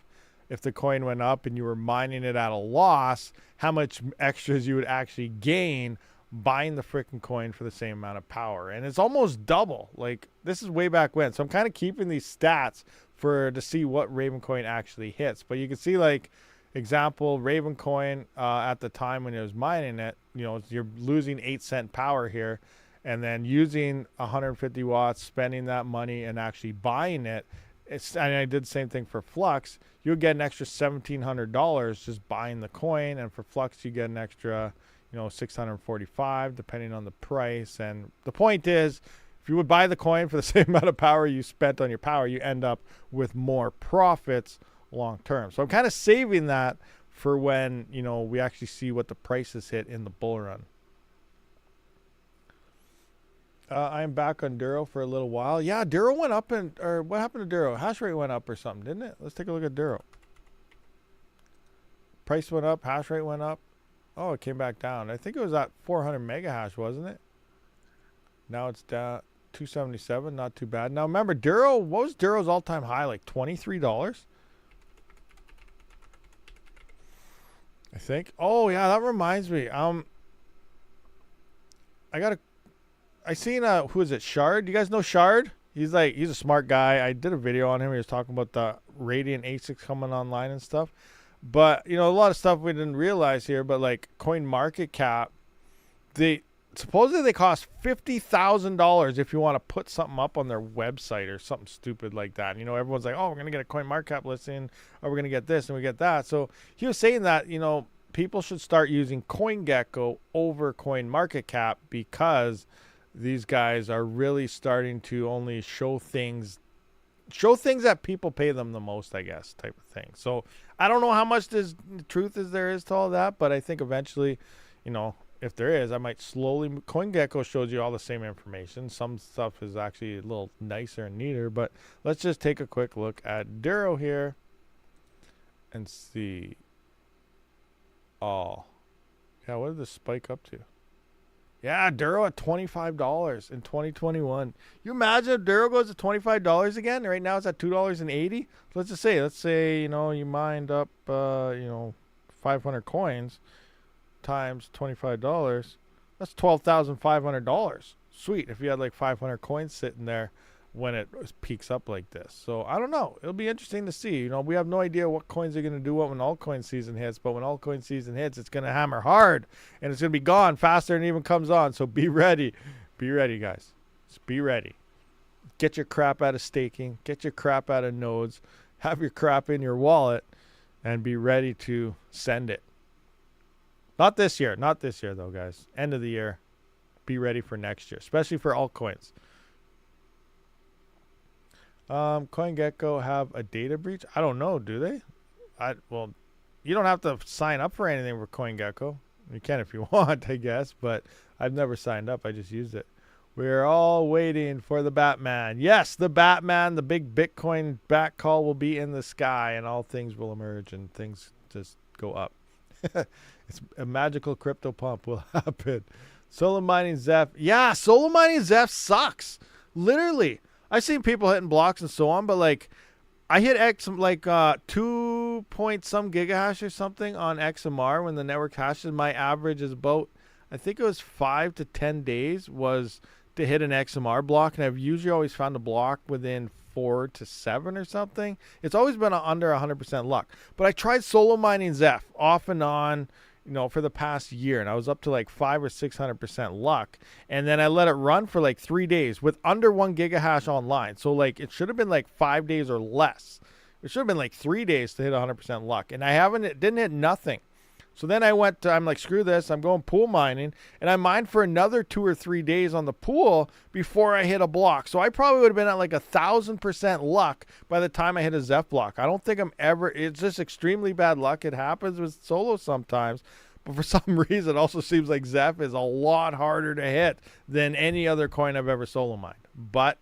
If the coin went up and you were mining it at a loss, how much extras you would actually gain buying the freaking coin for the same amount of power. And it's almost double. Like, this is way back when. So I'm kind of keeping these stats to see what Raven coin actually hits. But you can see, like, example, Raven coin at the time when it was mining it, you know, you're losing 8 cent power here. and then using 150 watts, spending that money and actually buying it. And I did the same thing for Flux. You'll get an extra $1,700 just buying the coin, and for Flux you get an extra, $645 depending on the price. And the point is, if you would buy the coin for the same amount of power you spent on your power, you end up with more profits long term. So I'm kind of saving that for when, we actually see what the prices hit in the bull run. I'm back on Duro for a little while. Yeah, Duro went up, or what happened to Duro? Hash rate went up or something, didn't it? Let's take a look at Duro. Price went up, hash rate went up. Oh, it came back down. I think it was at 400 mega hash, wasn't it? Now it's down 277, not too bad. Now remember, Duro, what was Duro's all-time high? Like $23? I think. Oh yeah, that reminds me. I seen who is it? Shard. You guys know Shard? He's a smart guy. I did a video on him. He was talking about the Radiant ASICs coming online and stuff. But a lot of stuff we didn't realize here. But like CoinMarketCap, supposedly they cost $50,000 if you want to put something up on their website or something stupid like that. Everyone's like, oh, we're gonna get a CoinMarketCap listing, or we're gonna get this and we get that. So he was saying that people should start using CoinGecko over CoinMarketCap, because these guys are really starting to only show things that people pay them the most, I guess, type of thing. So I don't know how much truth there is to all that, but I think eventually, if there is, I might slowly. CoinGecko shows you all the same information. Some stuff is actually a little nicer and neater, but let's just take a quick look at Duro here and see. Oh, yeah, what did this spike up to? Yeah, Duro at $25 in 2021. You imagine if Duro goes to $25 again? Right now it's at $2.80. Let's say, you mined up, 500 coins times $25. That's $12,500. Sweet. If you had like 500 coins sitting there when it peaks up like this. So I don't know. It'll be interesting to see. We have no idea what coins are going to do what when altcoin season hits, but when altcoin season hits, it's going to hammer hard, and it's going to be gone faster than it even comes on. So be ready. Be ready, guys. Just be ready. Get your crap out of staking. Get your crap out of nodes. Have your crap in your wallet, and be ready to send it. Not this year. Not this year, though, guys. End of the year. Be ready for next year, especially for altcoins. CoinGecko have a data breach? I don't know. Do they? Well, you don't have to sign up for anything with CoinGecko. You can if you want, I guess, but I've never signed up. I just used it. We're all waiting for the Batman. Yes, the Batman, the big Bitcoin bat call will be in the sky, and all things will emerge, and things just go up. It's a magical crypto pump will happen. Solo mining Zeph. Yeah, solo mining Zeph sucks. Literally. I've seen people hitting blocks and so on, but like I hit 2 point some gigahash or something on XMR when the network hashes. My average is about, I think it was 5 to 10 days was to hit an XMR block, and I've usually always found a block within 4 to 7 or something. It's always been under 100% luck. But I tried solo mining Zeph off and on, for the past year, and I was up to like 500 or 600% luck, and then I let it run for like 3 days with under 1 gigahash online. So like it should have been like 5 days or less. It should have been like 3 days to hit 100% luck, and it didn't hit nothing. So then I'm like, screw this, I'm going pool mining, and I mined for another 2 or 3 days on the pool before I hit a block. So I probably would have been at like 1,000% luck by the time I hit a Zeph block. I don't think it's just extremely bad luck. It happens with solo sometimes, but for some reason it also seems like Zeph is a lot harder to hit than any other coin I've ever solo mined. But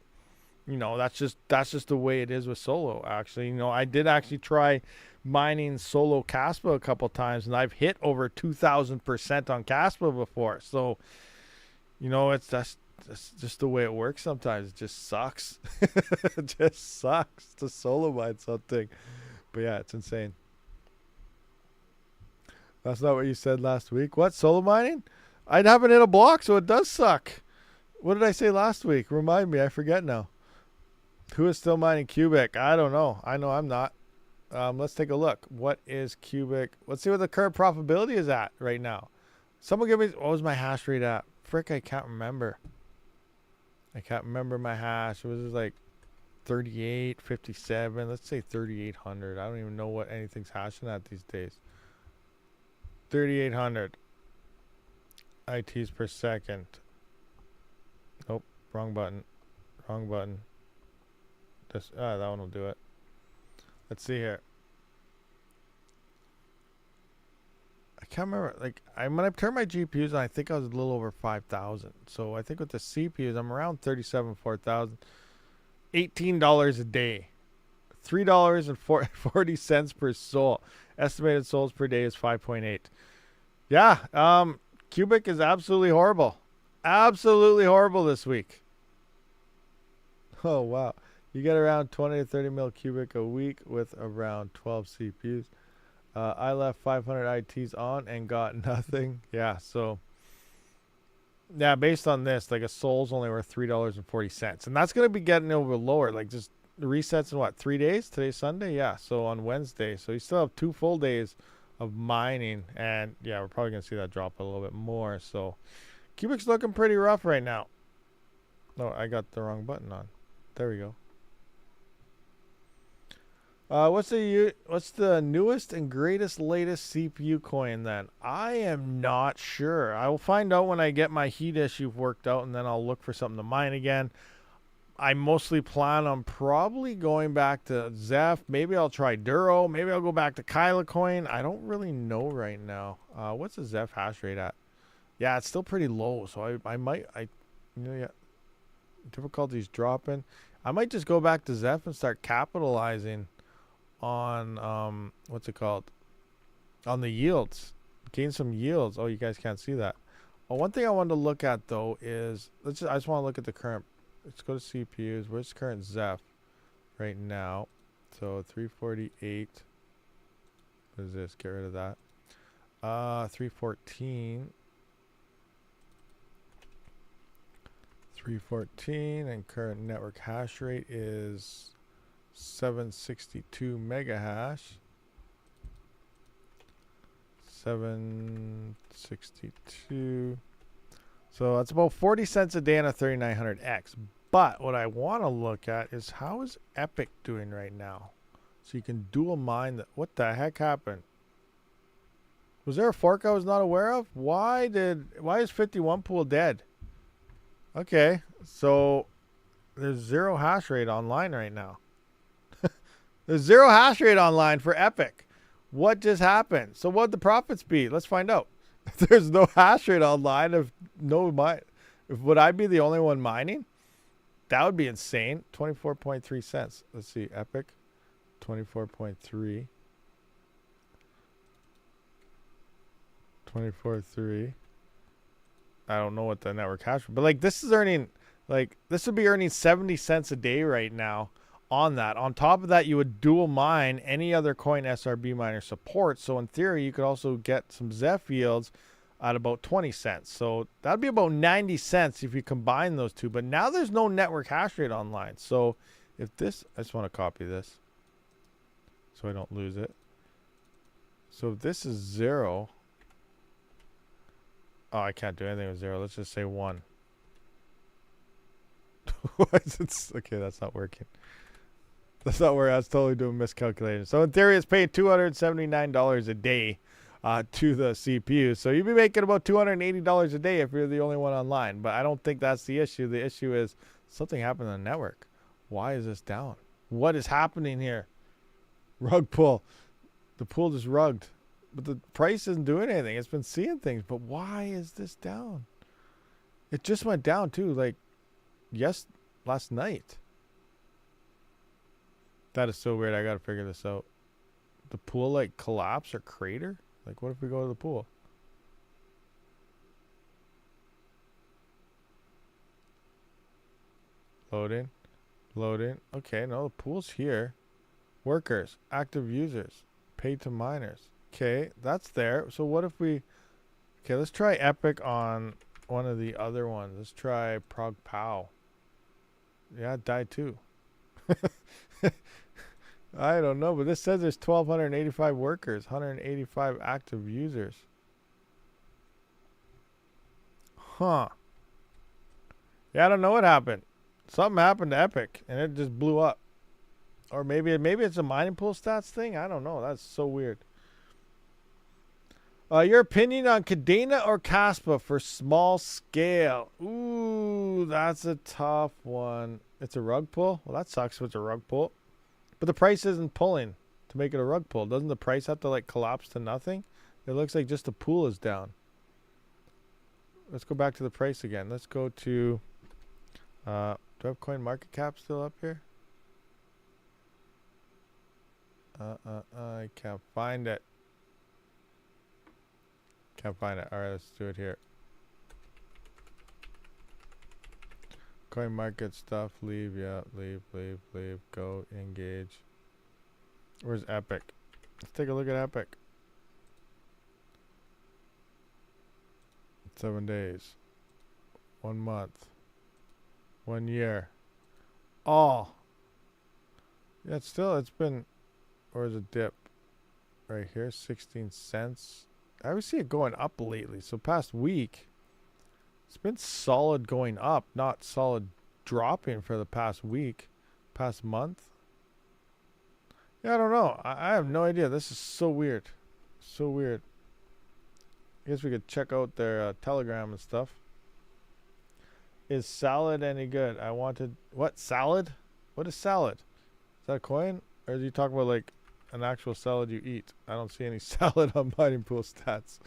that's just the way it is with solo. Actually, I did actually try mining solo Kaspa a couple times, and I've hit over 2,000% on Kaspa before. So, that's just the way it works sometimes. It just sucks. It just sucks to solo mine something. But yeah, it's insane. That's not what you said last week. What? Solo mining? I haven't hit a block, so it does suck. What did I say last week? Remind me. I forget now. Who is still mining Cubic? I don't know. I know I'm not. Let's take a look. What is Cubic? Let's see what the current profitability is at right now. Someone give me, what was my hash rate at? Frick, I can't remember. I can't remember my hash. It was like 3857. Let's say 3800. I don't even know what anything's hashing at these days. 3800 ITs per second. Nope, wrong button. Wrong button. This that one will do it. Let's see here. I can't remember. Like when I turned my GPUs on, I think I was a little over 5,000. So I think with the CPUs, I'm around 4,000. $18 a day. $3.40 per soul. Estimated souls per day is 5.8. Yeah, Cubic is absolutely horrible. Absolutely horrible this week. Oh, wow. You get around 20 to 30 mil cubic a week with around 12 CPUs. I left 500 ITs on and got nothing. Yeah, so yeah, based on this, like a soul's only worth $3.40, and that's gonna be getting over lower. Like just the resets in what, 3 days? Today's Sunday, yeah. So on Wednesday, so you still have 2 full days of mining, and yeah, we're probably gonna see that drop a little bit more. So Cubic's looking pretty rough right now. Oh, I got the wrong button on. There we go. What's the newest and greatest latest CPU coin then? I am not sure. I will find out when I get my heat issue worked out, and then I'll look for something to mine again. I mostly plan on probably going back to Zeph. Maybe I'll try Duro. Maybe I'll go back to Kyla coin. I don't really know right now. What's the Zeph hash rate at? Yeah, it's still pretty low. So yeah, difficulty's dropping. I might just go back to Zeph and start capitalizing on what's it called, on the yields, gain some yields. Oh, you guys can't see that. Well, one thing I wanted to look at though is I just want to look at the current. Let's go to CPUs. Where's current Zeph right now? So 348. What is this? Get rid of that. 314 and current network hash rate is 762 mega hash. 762. So that's about 40 cents a day on a 3900X. But what I want to look at is how is Epic doing right now? So you can dual mine that. What the heck happened? Was there a fork I was not aware of? Why is 51 pool dead? Okay, so there's 0 hash rate online right now. There's 0 hash rate online for Epic. What just happened? So what'd the profits be? Let's find out. If there's no hash rate online, would I be the only one mining? That would be insane. 24.3 cents. Let's see, Epic, 24.3. 24.3. I don't know what the network hash rate, but like this would be earning 70 cents a day right now on that. On top of that, you would dual mine any other coin SRB miner supports. So in theory, you could also get some Zeph yields at about 20 cents. So that'd be about 90 cents if you combine those two. But now there's no network hash rate online. So if this, I just want to copy this so I don't lose it. So if this is 0, oh, I can't do anything with 0. Let's just say 1. Okay, that's not working. That's not where I was totally doing miscalculation. So in theory, it's paying $279 a day to the CPU. So you'd be making about $280 a day if you're the only one online. But I don't think that's the issue. The issue is something happened on the network. Why is this down? What is happening here? Rug pull. The pool just rugged. But the price isn't doing anything. It's been seeing things. But why is this down? It just went down too. Like, last night. That is so weird. I got to figure this out. The pool like collapse or crater? Like what if we go to the pool? Loading. Okay, no, the pool's here. Workers, active users, paid to miners. Okay, that's there. So what if we... Okay, let's try Epic on one of the other ones. Let's try Prog Pow. Yeah, it died too. I don't know, but this says there's 1,285 workers, 185 active users. Huh. Yeah, I don't know what happened. Something happened to Epic, and it just blew up. Or maybe it's a mining pool stats thing. I don't know. That's so weird. Your opinion on Cadena or Kaspa for small scale? Ooh, that's a tough one. It's a rug pull? Well, that sucks if it's a rug pull. But the price isn't pulling to make it a rug pull. Doesn't the price have to like collapse to nothing? It looks like just the pool is down. Let's go back to the price again. Let's go to... do I have coin market cap still up here? I can't find it. Can't find it. Alright, let's do it here. Coin market stuff. Leave. Yeah. Leave. Go. Engage. Where's Epic? Let's take a look at Epic. 7 days. 1 month. 1 year. Oh. Yeah, it's been... Or is it dip? Right here. 16 cents. I always see it going up lately. So past week, it's been solid going up, not solid dropping for the past week, past month. Yeah, I don't know. I have no idea. This is so weird. So weird. I guess we could check out their Telegram and stuff. Is salad any good? I wanted... What? Salad? What is salad? Is that a coin? Or do you talk about like an actual salad you eat? I don't see any salad on mining pool stats.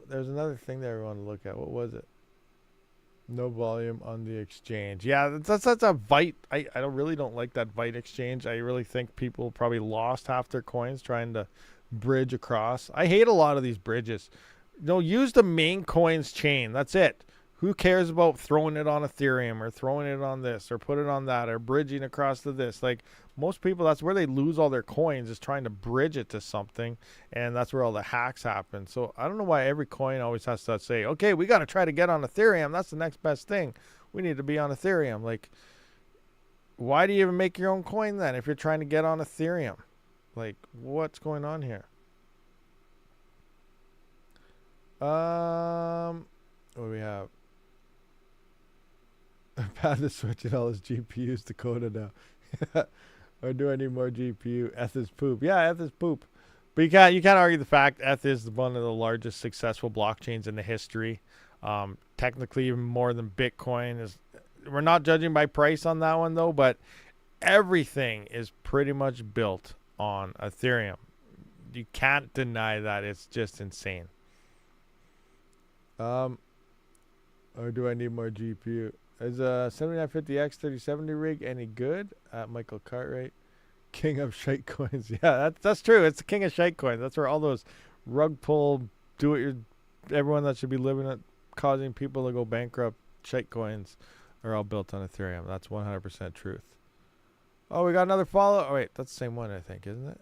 There's another thing that we want to look at. What was it? No volume on the exchange. Yeah, that's a Vite. I really don't like that Vite exchange. I really think people probably lost half their coins trying to bridge across. I hate a lot of these bridges. No, use the main coins chain. That's it. Who cares about throwing it on Ethereum or throwing it on this or put it on that or bridging across to this? Like most people, that's where they lose all their coins, is trying to bridge it to something, and that's where all the hacks happen. So I don't know why every coin always has to say, okay, we got to try to get on Ethereum. That's the next best thing. We need to be on Ethereum. Like, why do you even make your own coin then if you're trying to get on Ethereum? Like, what's going on here? What do we have? I've had to switch it all his GPUs to Coda now. Or do I need more GPU? ETH is poop. Yeah, ETH is poop. But you can't argue the fact ETH is one of the largest successful blockchains in the history. Technically even more than Bitcoin. We're not judging by price on that one though, but everything is pretty much built on Ethereum. You can't deny that. It's just insane. Or do I need more GPU? Is a 7950X 3070 rig any good? Michael Cartwright. King of shite coins. Yeah, that's true. It's the king of shite coins. That's where all those rug pull, everyone that should be living it, causing people to go bankrupt shite coins are all built on Ethereum. That's 100% truth. Oh, we got another follow. Oh, wait, that's the same one, I think, isn't it?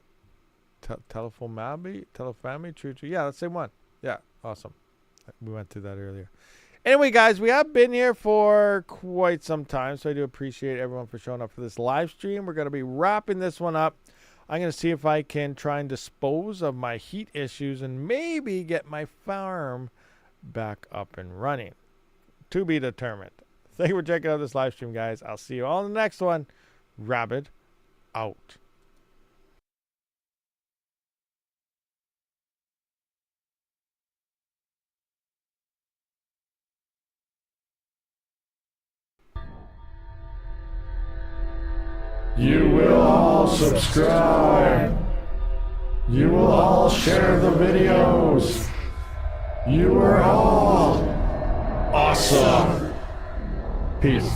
Telefami? True. Yeah, that's the same one. Yeah, awesome. We went through that earlier. Anyway, guys, we have been here for quite some time, so I do appreciate everyone for showing up for this live stream. We're going to be wrapping this one up. I'm going to see if I can try and dispose of my heat issues and maybe get my farm back up and running. To be determined. Thank you for checking out this live stream, guys. I'll see you all in the next one. Rabid out. You will all subscribe. You will all share the videos. You are all awesome. Peace.